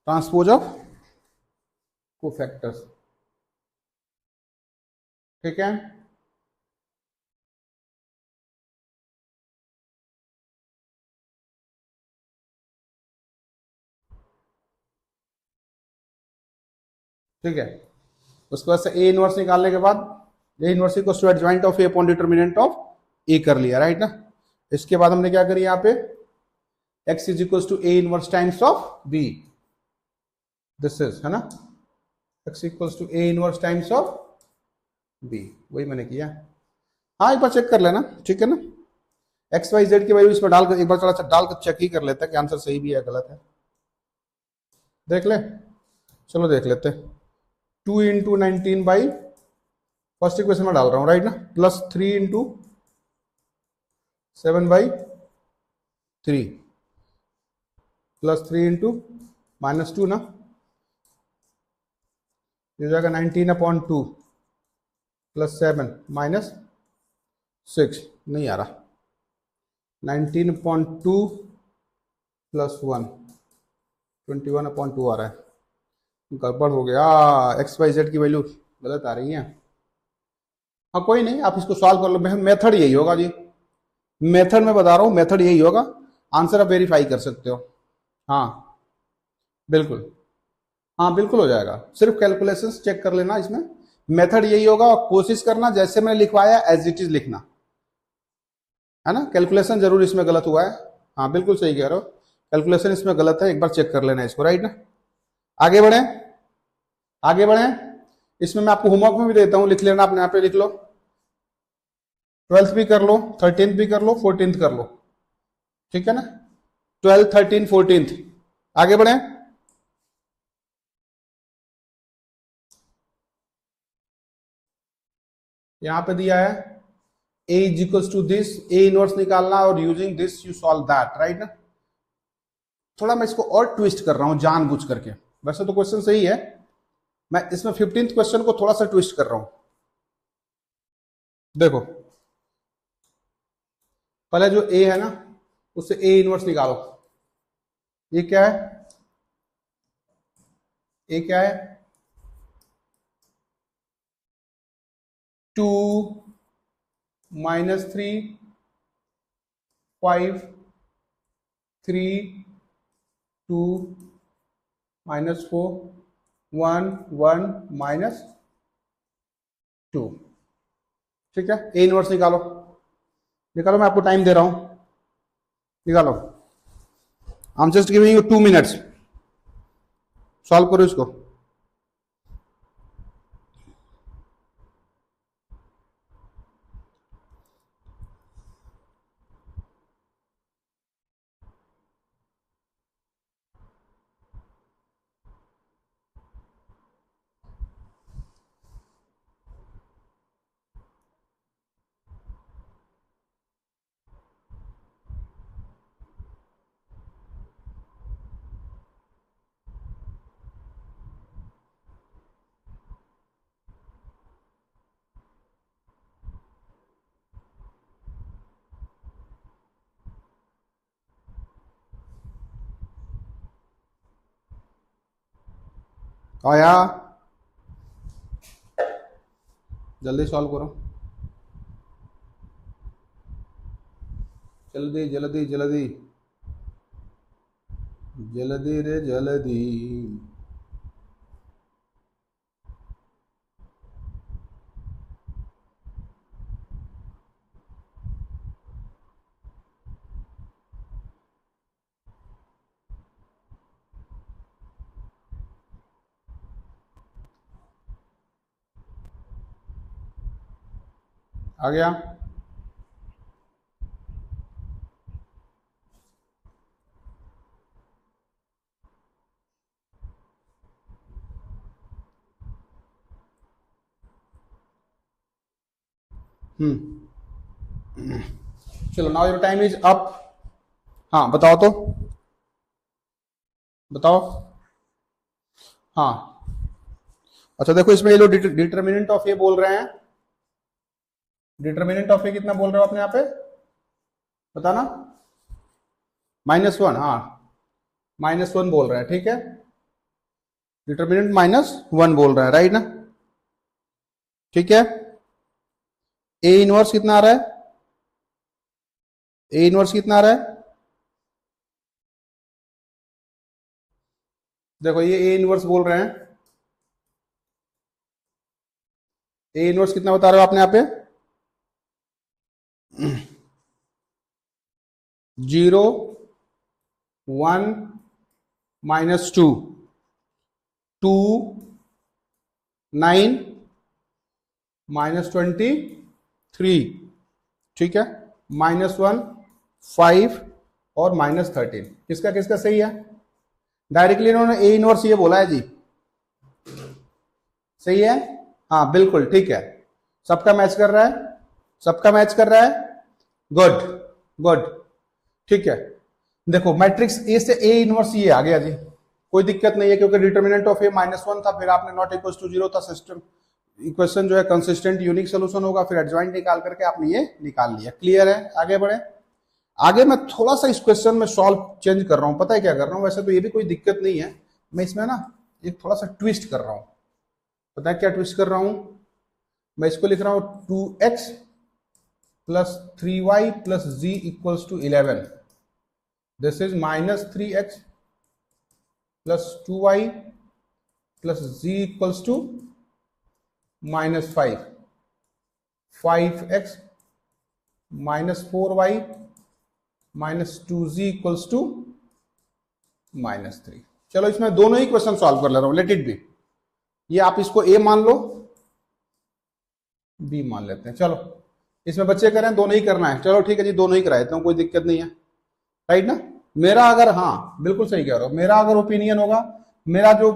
ट्रांसपोज ऑफ कोफैक्टर्स, ठीक है। ठीक है, उसके बाद से ए इनवर्स निकालने के बाद A inverse equals to adjoint of A upon determinant of A कर लिया, राइट ना। इसके बाद हमने क्या करी यहाँ पे, x is equals to A inverse times of b, this is, है ना, x equals to A inverse times of b, वही मैंने किया। हाँ एक बार चेक कर लेना, ठीक है ना, एक्स वाई जेड की वैल्यू इसमें डालकर एक बार थोड़ा सा डालकर चेक ही कर लेता है कि आंसर सही भी है गलत है, देख ले, चलो देख लेते। 2 × 19 फर्स्ट इक्वेशन में डाल रहा हूँ, राइट ना, +3 × 7/3 +3 × -2 ना, ये जाएगा 19/2 +7 -6, नहीं आ रहा, 19/2 + 1 21/2 आ रहा है, गड़बड़ हो गया, एक्स वाई जेड की वैल्यू गलत आ रही है। हाँ कोई नहीं, आप इसको सॉल्व कर लो, मेथड यही होगा जी, मेथड में बता रहा हूँ, मेथड यही होगा, आंसर आप वेरीफाई कर सकते हो। हाँ बिल्कुल, हाँ बिल्कुल हो जाएगा, सिर्फ कैलकुलेशंस चेक कर लेना, इसमें मेथड यही होगा, और कोशिश करना जैसे मैंने लिखवाया एज इट इज लिखना, है ना, कैलकुलेशन जरूर इसमें गलत हुआ है, हाँ बिल्कुल सही कह रहे हो, कैलकुलेशन इसमें गलत है, एक बार चेक कर लेना इसको, राइट ना। आगे बढ़े, आगे बढ़े, इसमें मैं आपको होमवर्क में भी देता हूं, लिख लेना, अपने यहाँ पे लिख लो, 12th भी कर लो, 13th भी कर लो, 14th कर लो, ठीक है ना, 12th 13 14th। आगे बढ़े, यहां पे दिया है a is equals to this, A inverse निकालना और using this you solve that, right ना। थोड़ा मैं इसको और ट्विस्ट कर रहा हूं जानबूझ करके, वैसे तो क्वेश्चन सही है, मैं इसमें 15th क्वेश्चन को थोड़ा सा ट्विस्ट कर रहा हूं, देखो पहले जो ए है ना उससे ए इनवर्स निकालो। ये क्या है? ए क्या है? 2 -3 5 3 2 -4 1 1 -2। ठीक है, ए इनवर्स निकालो। निकालो, मैं आपको टाइम दे रहा हूं, निकालो। I am just giving you 2 minutes, solve करो इसको। आया, जल्दी सॉल्व करो, जल्दी जल्दी जल्दी जल्दी रे जल्दी। आ गया? चलो, now your time is up. हाँ बताओ तो, बताओ। हाँ अच्छा, देखो इसमें ये लोग डिटर्मिनेंट ऑफ ए बोल रहे हैं। डिटर्मिनेंट ऑफ ए कितना बोल रहे हो अपने यहाँ पे बताना? -1। हाँ, -1 बोल रहे हैं, ठीक है। डिटर्मिनेंट -1 बोल रहा है, राइट ना? ठीक है। ए इनवर्स कितना आ रहा है? ए इनवर्स कितना आ रहा है? देखो ये ए इनवर्स बोल रहे हैं। ए इनवर्स कितना बता रहे हो आपने यहाँ पे? 0 1 -2 2 9 -23, ठीक है। -1 5 और -13, किसका किसका सही है? डायरेक्टली इन्होंने ए इनवर्स ये बोला है जी, सही है। हाँ बिल्कुल ठीक है, सबका मैच कर रहा है, सबका मैच कर रहा है। गुड गुड, ठीक है। देखो मैट्रिक्स ए से ए इनवर्स ये आ गया जी, कोई दिक्कत नहीं है, क्योंकि डिटर्मिनेंट ऑफ ए -1 था, फिर आपने नॉट इक्वल टू 0 था। सिस्टम इक्वेशन जो है कंसिस्टेंट यूनिक सोल्यूशन होगा, फिर एडजॉइंट निकाल करके आपने ये निकाल लिया। क्लियर है? आगे बढ़े। आगे मैं थोड़ा सा इस क्वेश्चन में सॉल्व चेंज कर रहा हूं, पता है क्या कर रहा हूं? वैसे तो ये भी कोई दिक्कत नहीं है, मैं इसमें ना एक थोड़ा सा ट्विस्ट कर रहा हूं। पता है क्या ट्विस्ट कर रहा हूं? मैं इसको लिख रहा हूं 2x + 3y + z = 11। This is -3x + 2y + z = -5, 5x -4y -2z = -3। चलो इसमें दोनों ही क्वेश्चन सॉल्व कर ले रहा हूं, लेट इट बी। ये आप इसको ए मान लो, बी मान लेते हैं। चलो इसमें बच्चे करें, दोनों ही करना है। चलो ठीक है जी, दोनों ही करा देता हूं, कोई दिक्कत नहीं है, राइट ना? मेरा अगर, हाँ बिल्कुल सही कह रहे हो, मेरा अगर ओपिनियन होगा, मेरा जो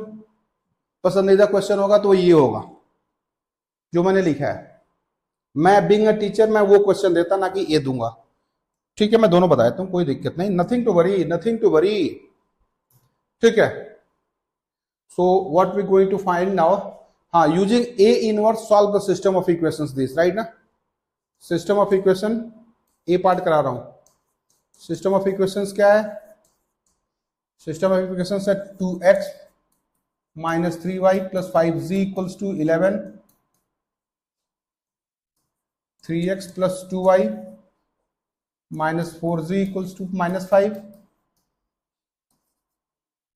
पसंदीदा क्वेश्चन होगा तो ये होगा जो मैंने लिखा है। मैं बीइंग अ टीचर मैं वो क्वेश्चन देता, ना कि ये दूंगा। ठीक है, मैं दोनों बता देता हूं, कोई दिक्कत नहीं, nothing to worry, nothing to worry. ठीक है, so what we going to find now? हाँ, using A inverse solve the system of equations this, right ना? System of equation A part करा रहा हूं। सिस्टम ऑफ इक्वेशंस क्या है? System of equations है 2x minus 3y plus 5z equals to 11, 3x plus 2y minus 4z equals to minus 5,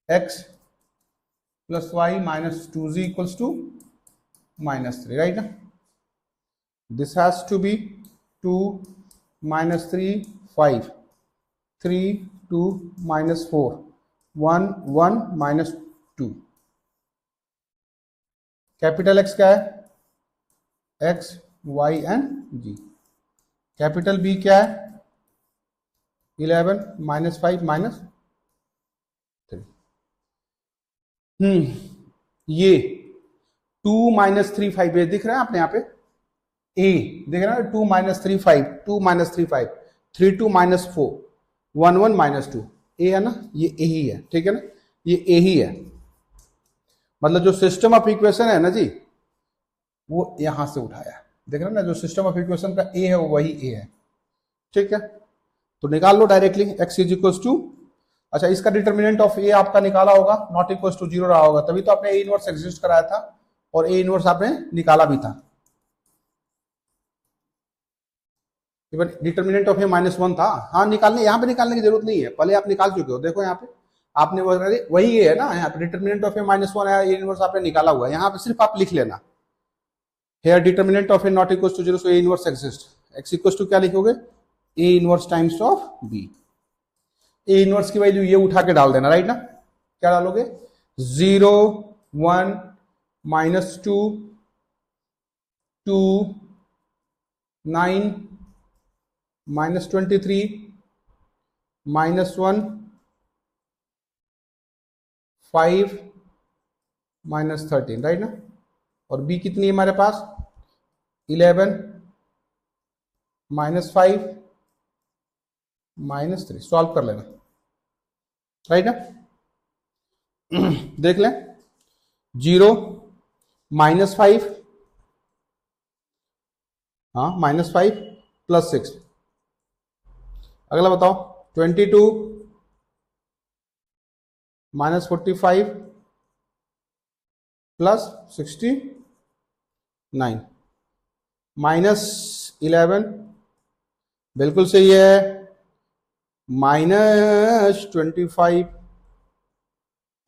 x plus y minus 2z equals to minus 3, right? This has to be 2 minus 3 5, 3 2 minus 4 1 1 minus 2। Capital X क्या है? X Y and G। Capital B क्या है? 11 minus 5 minus 3। ये 2 minus 3 5 ये दिख रहा है आपने यहाँ पे ए देख रहा है 2 माइनस 3 5 2 माइनस 3 5 3 2 माइनस 4 1 1 माइनस 2 ए है ना, ये ए ही है, ठीक है ना, ये ए ही है। मतलब जो सिस्टम ऑफ इक्वेशन है ना जी वो यहां से उठाया, देख रहे हैं ना, जो सिस्टम ऑफ इक्वेशन का ए है वो वही ए है, ठीक है। तो निकाल लो directly x is equal to, अच्छा इसका डिटर्मिनेंट ऑफ ए आपका निकाला होगा, नॉट इक्वल टू 0 रहा होगा, तभी तो आपने ए इनवर्स एग्जिस्ट कराया था और ए इनवर्स आपने निकाला भी था। इवन डिटर्मिनेंट ऑफ ए -1 था, हाँ निकालने, यहाँ पे निकालने की जरूरत नहीं है, पहले आप निकाल चुके हो। देखो यहाँ पे आपने वही है ना, यहाँ पे डिटर्मिनेंट ऑफ ए -1 है, ए इनवर्स आपने निकाला हुआ है, यहाँ पे सिर्फ आप लिख लेना here determinant of A not equal to 0, so A inverse exist, X equal to क्या लिखोगे, A inverse times of B. A inverse की वैल्यू ये उठा के डाल देना, राइट ना, क्या डालोगे 0 1 -2 2 9 -23 -1 5 -13, राइट ना। और बी कितनी है हमारे पास 11 -5 -3, सॉल्व कर लेना, राइट ना। देख लें 0 -5, हाँ -5 प्लस 6, अगला बताओ 22 -45 प्लस 69 -11, बिल्कुल सही है, -25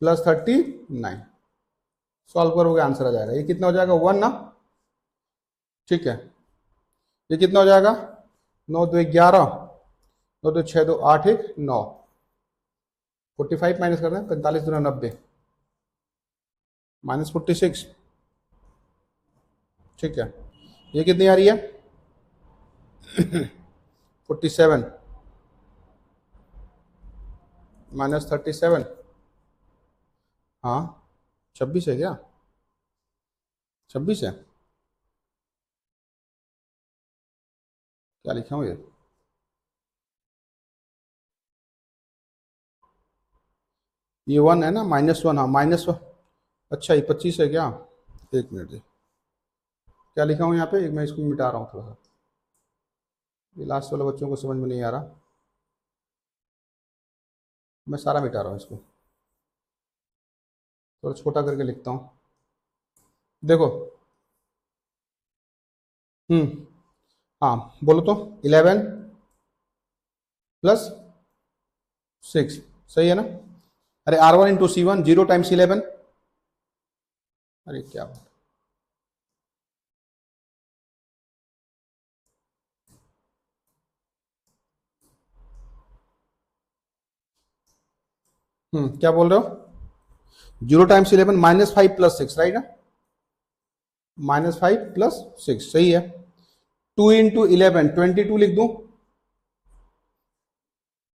प्लस 39, सॉल्व करोगे आंसर आ जाएगा। ये कितना हो जाएगा 1 ना, ठीक है। ये कितना हो जाएगा 9 2 11 9 2 6 2 8 1 9, 45 माइनस करना है, 45 2 90 -46, ठीक है। ये कितनी आ रही है 47 -37, हाँ 26 है क्या, 26 है, क्या लिखा हूँ ये 1 है ना, -1, हाँ -1, अच्छा ये 25 है क्या, एक मिनट दे, क्या लिखा हूँ यहाँ पे, मैं इसको मिटा रहा हूँ थोड़ा सा, ये लास्ट वाले बच्चों को समझ में नहीं आ रहा, मैं सारा मिटा रहा हूँ इसको, थोड़ा छोटा करके लिखता हूँ। देखो हाँ बोलो तो 11 प्लस 6 सही है ना। अरे R1 इंटू C1 0 टाइम्स 11, अरे क्या बात, क्या बोल रहे हो, 0 टाइम्स 11 -5 प्लस 6, राइट ना, -5 प्लस 6 सही है। 2 इंटू 11 22 लिख दूं,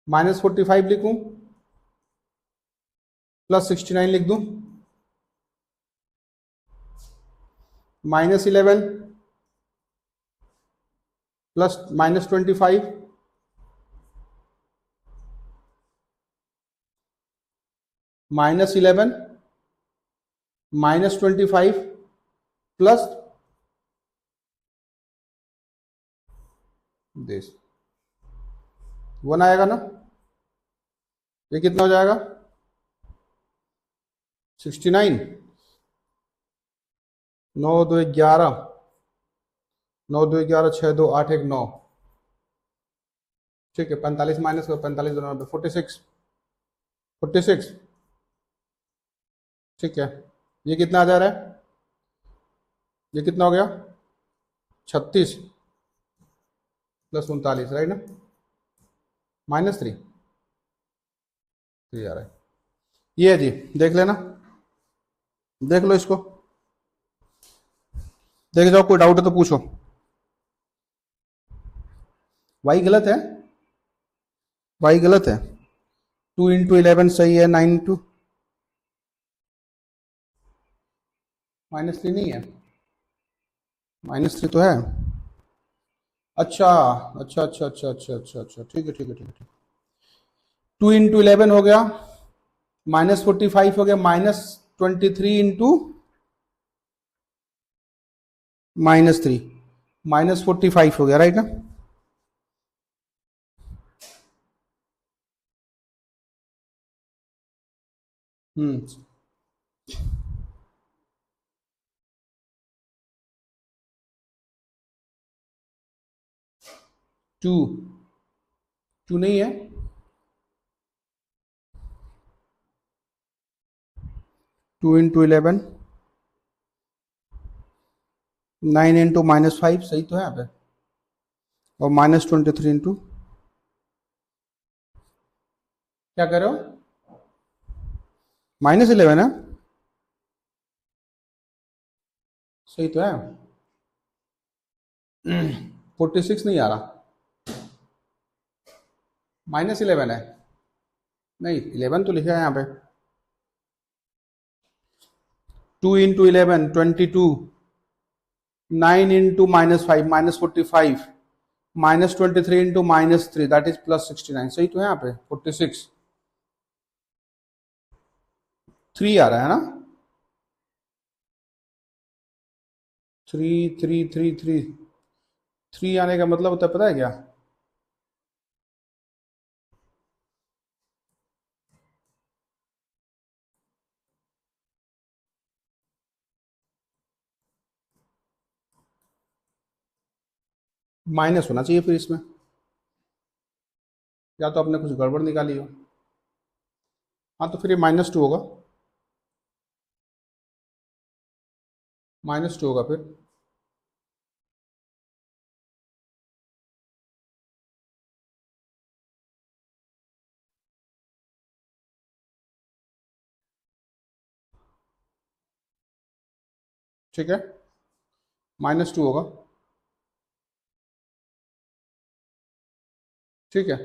-45 लिखूं, प्लस 69 लिख दूं, -11 प्लस -25 -11 -25 प्लस दिस 1 आएगा ना, ये कितना हो जाएगा 69, 9 2 11, 9 2 11, 6 2 8 1 9, ठीक है 45 माइनस करो, 45 2 9 46, 46, ठीक है ये कितना आ जा रहा है, ये कितना हो गया 36 प्लस 39, राइट ना, -3 3 आ रहा है, ये है जी, देख लेना, देख लो इसको, देख जाओ, कोई डाउट है तो पूछो। वाई गलत है, वाई गलत है, 2 इंटू 11 सही है, 9 इंटू -3 नहीं है, -3 तो है, अच्छा अच्छा अच्छा अच्छा अच्छा अच्छा अच्छा, ठीक है ठीक है ठीक है ठीक, 2 इंटू 11 हो गया, -45 हो गया, -23 इंटू -3, -45 हो गया, राइट ना, हम्म 2 2 नहीं है, 2 इंटू 11, 9 इंटू -5 सही तो है यहाँ पे, और -23 इंटू क्या कर रहे हो, -11 है, सही तो है, 46 नहीं आ रहा, -11 है, नहीं 11 तो लिखा है यहाँ पे, 2 into 11 22, 9 into -5 -45, -23 into -3 that is +69, सही तो है यहाँ पे 46, 3 आ रहा है ना, 3 3 3 3 3 आने का मतलब होता है पता है क्या, माइनस होना चाहिए फिर इसमें, या तो आपने कुछ गड़बड़ निकाली हो, हाँ तो फिर ये -2 होगा, -2 होगा फिर, ठीक है -2 होगा, ठीक है,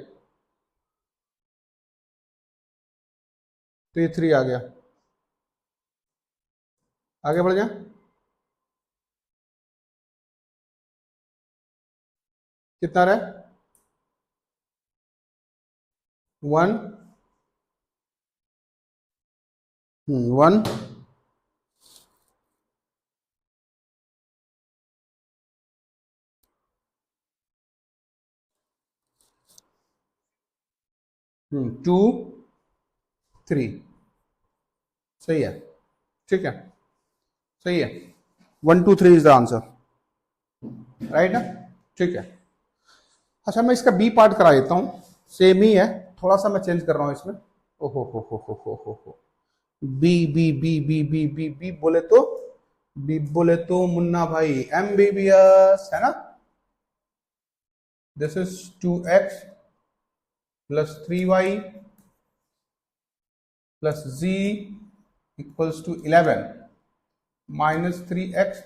तो ये 3 आ गया, आगे बढ़ जाए, कितना रहा, 1 1 2 3, सही है, ठीक है, सही है, 1 2 3 इज द आंसर, राइट ना, ठीक है, अच्छा मैं इसका बी पार्ट करा देता हूँ, सेम ही है, थोड़ा सा मैं चेंज कर रहा हूँ इसमें, ओहो हो, B B B B B B B बोले तो, बी बोले तो मुन्ना भाई MBBS है ना, this is 2x plus 3y plus z equals to 11 minus 3x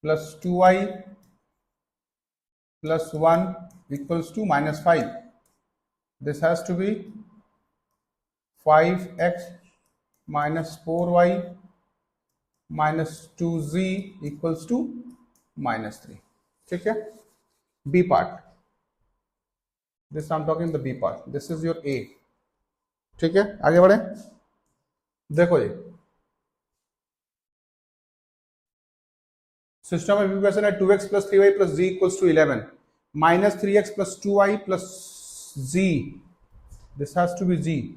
plus 2y plus 1 equals to -5. This has to be 5x minus 4y minus 2z equals to -3. ठीक है, B part. This I'm talking the B part. This is your A. ठीक है, आगे बढ़े, देखो ये system of equation है 2x plus 3y plus z equals to 11. minus 3x plus 2y plus z. This has to be z.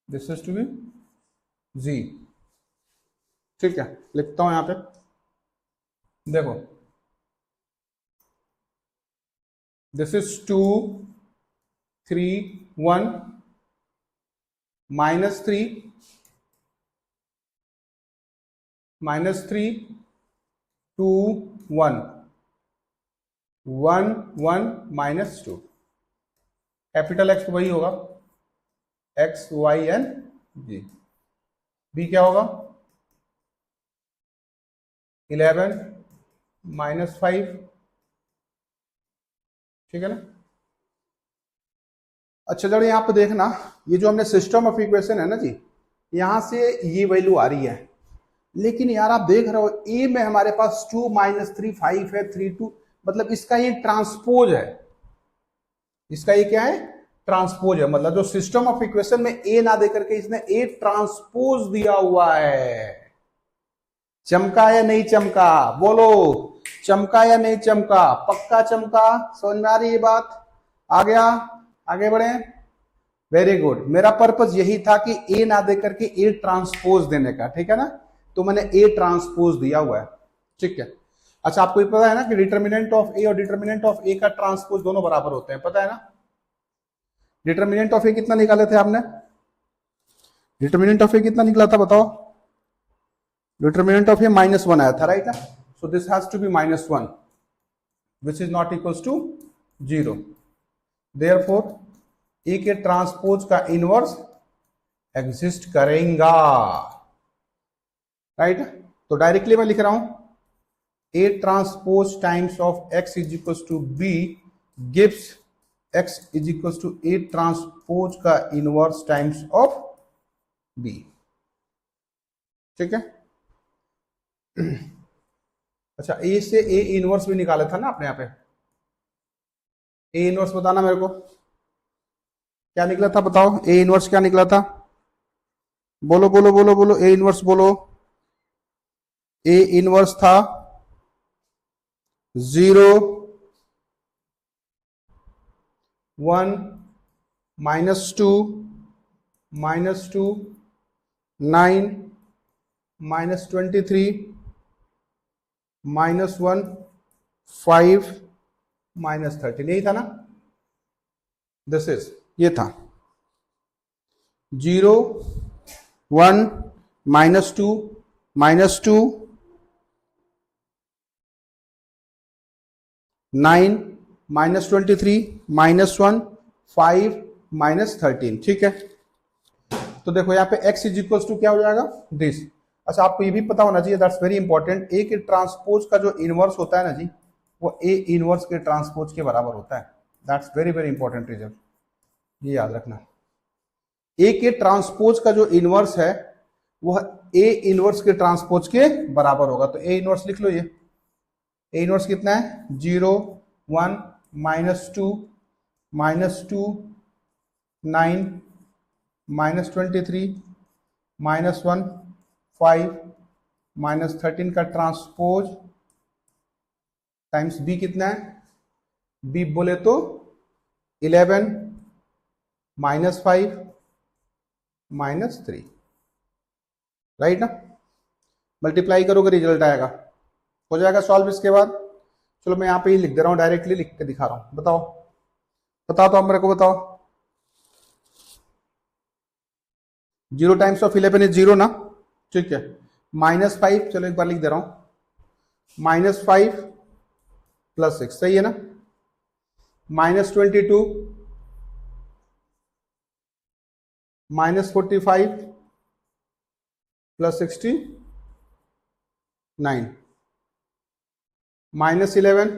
This has to be z. ठीक है, लिखता हूं यहां पे, देखो दिस इज 2 3 1 -3 2 1 1 1 -2। कैपिटल एक्स वही होगा, X Y N G. B क्या होगा, 11 -5, ठीक है ना। अच्छा जरा यहाँ पे देखना, ये जो हमने सिस्टम ऑफ इक्वेशन है ना जी, यहां से ये वैल्यू आ रही है, लेकिन यार आप देख रहे हो ए में हमारे पास 2 -3 5 है, 3 2, मतलब इसका ये ट्रांसपोज है, इसका ये क्या है, ट्रांसपोज है। मतलब जो सिस्टम ऑफ इक्वेशन में ए ना देकर के इसने ए ट्रांसपोज दिया हुआ है। चमका या नहीं चमका, बोलो चमका या नहीं चमका, पक्का चमका, समझ में आ रही है बात, आ गया, आगे बढ़े। वेरी गुड, मेरा पर्पस यही था कि ए ना देकर के ए ट्रांसपोज देने का, ठीक है ना, तो मैंने ए ट्रांसपोज दिया हुआ है, ठीक है। अच्छा आपको ये पता है ना कि डिटर्मिनेंट ऑफ ए और डिटर्मिनेंट ऑफ ए का ट्रांसपोज दोनों बराबर होते हैं, पता है ना। डिटर्मिनेंट ऑफ ए कितना निकाले थे आपने, डिटर्मिनेंट ऑफ ए कितना निकला था बताओ, डिटर्मिनेंट ऑफ ए -1 आया था, राइट ना। So this has to be -1 which is not equals to 0। Therefore A के ट्रांसपोज का इनवर्स एग्जिस्ट करेगा, राइट। तो डायरेक्टली मैं लिख रहा हूं A transpose times of x is equals to b gives x is equals to A transpose का inverse times of b, ठीक है। अच्छा A से A इनवर्स भी निकाला था ना आपने यहाँ पे, A इनवर्स बताना मेरे को क्या निकला था, बताओ A इनवर्स क्या निकला था, बोलो बोलो बोलो बोलो, A इनवर्स बोलो। A इनवर्स था 0 1 -2 -2 9 -23 -1 5 -13, यही था ना। दिस इज, ये था 0 1 -2 -2 9 -23 -1 5 -13, ठीक है। तो देखो यहाँ पे x इज इक्वल टू क्या हो जाएगा, दिस। अच्छा आपको ये भी पता होना चाहिए, दैट्स वेरी इंपॉर्टेंट, ए के ट्रांसपोज का जो इनवर्स होता है ना जी, वो ए इनवर्स के ट्रांसपोज के बराबर होता है। That's very very important result, ये याद रखना। ए के ट्रांसपोज का जो इनवर्स है वह ए इनवर्स के ट्रांसपोज के बराबर होगा। तो ए इनवर्स लिख लो, ये ए इनवर्स कितना है, 0 1 -2 -2 9 -23 -1 5 -13 का ट्रांसपोज टाइम्स बी कितना है, बी बोले तो 11 -5 -3, राइट ना। मल्टीप्लाई करोगे रिजल्ट आएगा, हो जाएगा सॉल्व। इसके बाद चलो मैं यहां पे ही लिख दे रहा हूं, डायरेक्टली लिख के दिखा रहा हूं, बताओ बताओ तो आप मेरे को बताओ। 0 टाइम्स ऑफ 11 इज 0 ना, ठीक है। -5, चलो एक बार लिख दे रहा हूं, -5 + 6, सही है ना। -22 -45 + 69 -11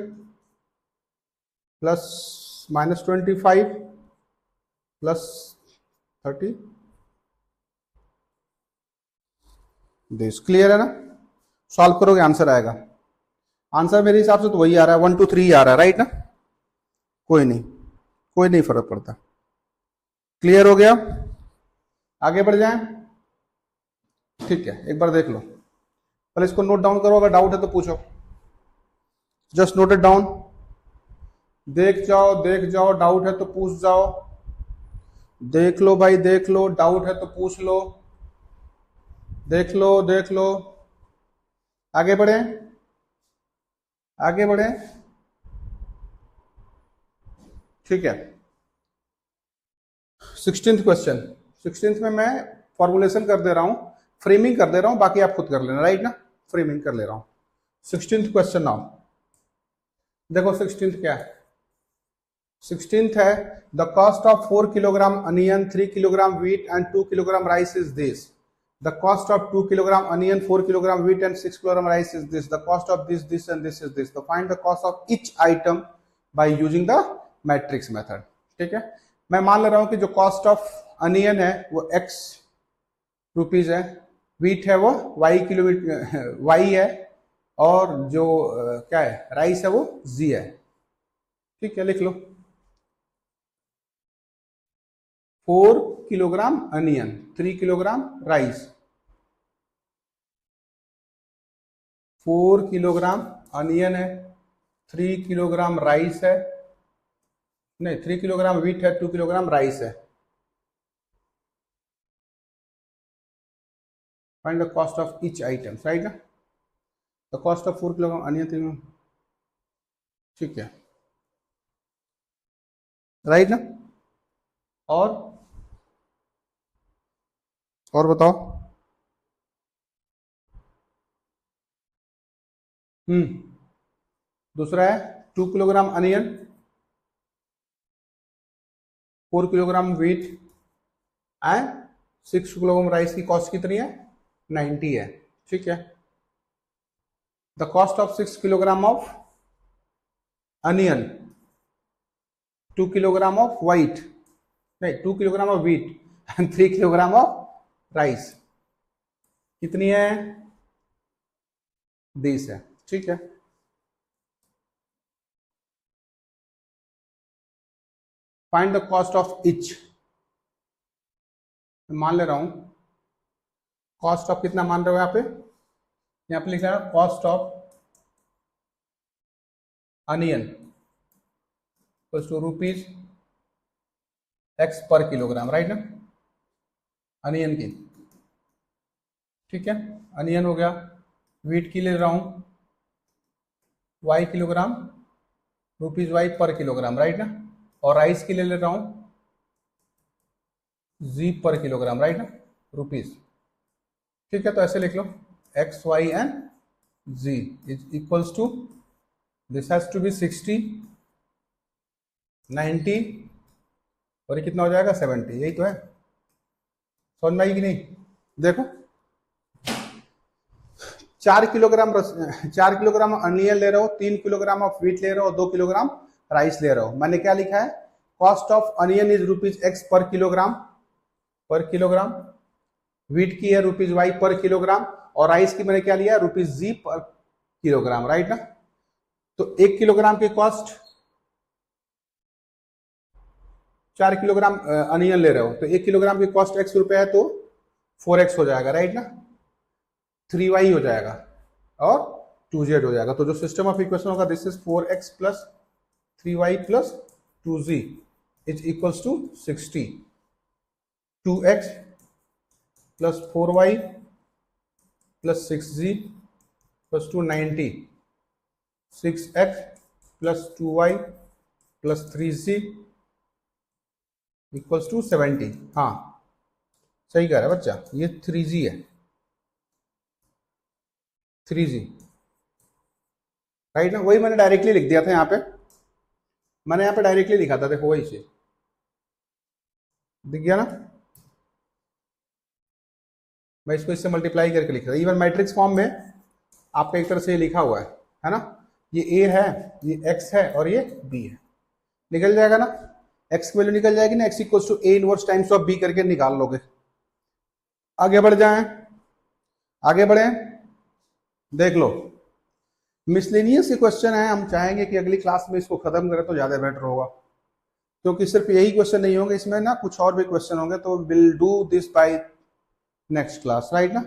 प्लस -25 प्लस 30, दिस क्लियर है ना। सॉल्व करोगे आंसर आएगा। आंसर मेरे हिसाब से तो वही आ रहा है, 1 2 3 आ रहा है, राइट ना। कोई नहीं फर्क पड़ता। क्लियर हो गया, आगे बढ़ जाएं, ठीक है। एक बार देख लो, पहले इसको नोट डाउन करो, अगर डाउट है तो पूछो। Just note it down. देख जाओ, डाउट है तो पूछ जाओ। देख लो भाई, देख लो, डाउट है तो पूछ लो। देख लो। आगे बढ़े, आगे बढ़े। ठीक है। 16th question. 16th में मैं फॉर्मुलेशन कर दे रहा हूं, फ्रेमिंग कर दे रहा हूं, बाकी आप खुद कर लेना, राइट ना। फ्रेमिंग कर ले रहा हूं। 16th क्वेश्चन नाउ देखो 16th क्या है। 16th है the cost of 4 kilogram onion, 3 kilogram wheat and 2 kilogram rice is this. The cost of 2 kilogram onion, 4 kilogram wheat and 6 kilogram rice is this. The cost of this and this is this. तो find the cost of each item by using the matrix method. ठीक है। मैं मान ले रहा हूं कि जो कॉस्ट ऑफ अनियन है वो x रुपीज है, व्हीट है वो y किलोमीटर y है, और जो क्या है राइस है वो z है। ठीक है, लिख लो 4 kilogram onion, 3 kilogram rice. 4 kilogram onion है, 3 किलोग्राम राइस है, नहीं 3 किलोग्राम व्हीट है, 2 किलोग्राम राइस है। Find the cost of each item, right ना। The cost of 4 kilogram onion, ठीक है, राइट ना। और बताओ। दूसरा है 2 kilogram onion, 4 kilogram wheat and 6 kilogram rice की कॉस्ट कितनी है, 90 है। ठीक है। The cost of 6 kilogram of onion, 2 kilogram of white, नहीं 2 kilogram of wheat and 3 kilogram of rice कितनी है, 20 है। ठीक है। Find the cost of each. मान ले रहा हूं कॉस्ट ऑफ कितना मान रहे हो यहां पे लिखा है cost of onion two rupees X per kilogram, right ना, अनियन की। ठीक है, अनियन हो गया। व्हीट की ले रहा हूं वाई किलोग्राम, रुपीज वाई पर किलोग्राम, राइट ना, और राइस की ले रहा हूं जी पर किलोग्राम, राइट ना, रुपीज। ठीक है, तो ऐसे लिख लो X Y and Z is equals to, this has to be 60, 90 और ये कितना हो जाएगा 70। यही तो है, समझ में आई कि नहीं। देखो 4 किलोग्राम अनियन ले रहे हो, 3 किलोग्राम ऑफ व्हीट ले रहे हो, 2 किलोग्राम राइस ले रहे हो। मैंने क्या लिखा है, cost of onion is rupees X per kilogram, wheat की है रुपीज वाई पर किलोग्राम, और राइस की मैंने क्या लिया रुपीज जी पर किलोग्राम, राइट ना। तो 1 किलोग्राम की कॉस्ट, 4 किलोग्राम अनियन ले रहे हो तो 1 किलोग्राम की कॉस्ट x रुपए है, तो 4x हो जाएगा, राइट ना, 3y हो जाएगा और 2z हो जाएगा। तो जो सिस्टम ऑफ इक्वेशन होगा this is 4x plus 3y plus 2z is equals to 60, 2x plus 4y plus 6z plus 290, 6x plus 2y plus 3z equals to 70। हाँ सही कह रहा है बच्चा, ये 3g है, 3g, राइट ना। वही मैंने डायरेक्टली लिख दिया था यहाँ पे, मैंने यहाँ पे डायरेक्टली लिखा था, देखो वही से दिख गया ना। मैं इसको इससे मल्टीप्लाई करके लिख रहा था, इवन मैट्रिक्स फॉर्म में आपका एक तरह से लिखा हुआ है ना। ये a है, ये x है और ये b है, निकल जाएगा ना, x की वैल्यू निकल जाएगी ना, x equals to a inverse times of b करके निकाल लोगे। आगे बढ़ जाएं, आगे बढ़े, देख लो मिसलेनियस के क्वेश्चन है, हम चाहेंगे कि अगली क्लास में इसको खत्म करें तो ज्यादा बेटर होगा, क्योंकि सिर्फ यही क्वेश्चन नहीं होंगे इसमें ना, कुछ और भी क्वेश्चन होंगे, तो will do this by next class, right ना।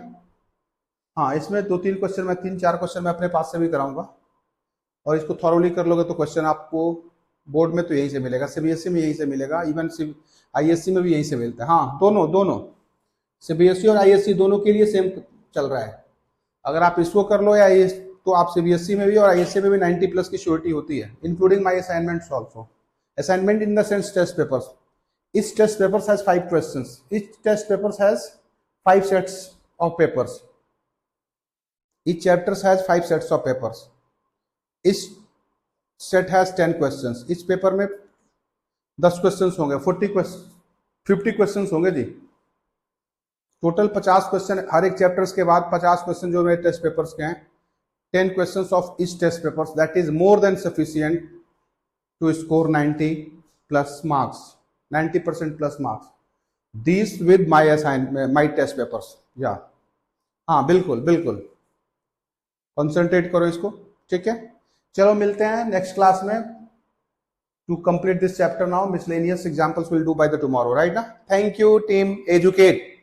हाँ इसमें 2-3 क्वेश्चन मैं 3-4 क्वेश्चन मैं अपने पास से भी कराऊंगा, और इसको थॉरोली कर लोगे तो क्वेश्चन आपको बोर्ड में तो यहीं से मिलेगा, सीबीएसई में यहीं से मिलेगा, इवन आईएससी में भी यहीं से मिलता है। हाँ, दोनों दोनों सीबीएसई और आईएससी दोनों के लिए सेम चल रहा है। अगर आप इसको कर लो या तो आप सीबीएसई में भी और आईएससी में भी 90+ की श्योरिटी होती है, including my assignments also. Assignment in the sense test papers. Each test paper has 5 questions. Each test paper has 5 sets of papers. Each chapter has 5 sets of papers. Each set has 10 questions. इस paper में 10 questions होंगे, 50 questions होंगे जी। Total 50 question हर एक chapters के बाद 50 question जो मेरे test papers के हैं। 10 questions of each test papers, that is more than sufficient to score 90+ marks. 90% plus marks. These with my test papers. Yeah. हाँ, बिल्कुल बिल्कुल कंसंट्रेट करो इसको, ठीक है। चलो मिलते हैं नेक्स्ट क्लास में to complete this chapter now. Miscellaneous examples will do by the tomorrow, right ना। Thank you team educate.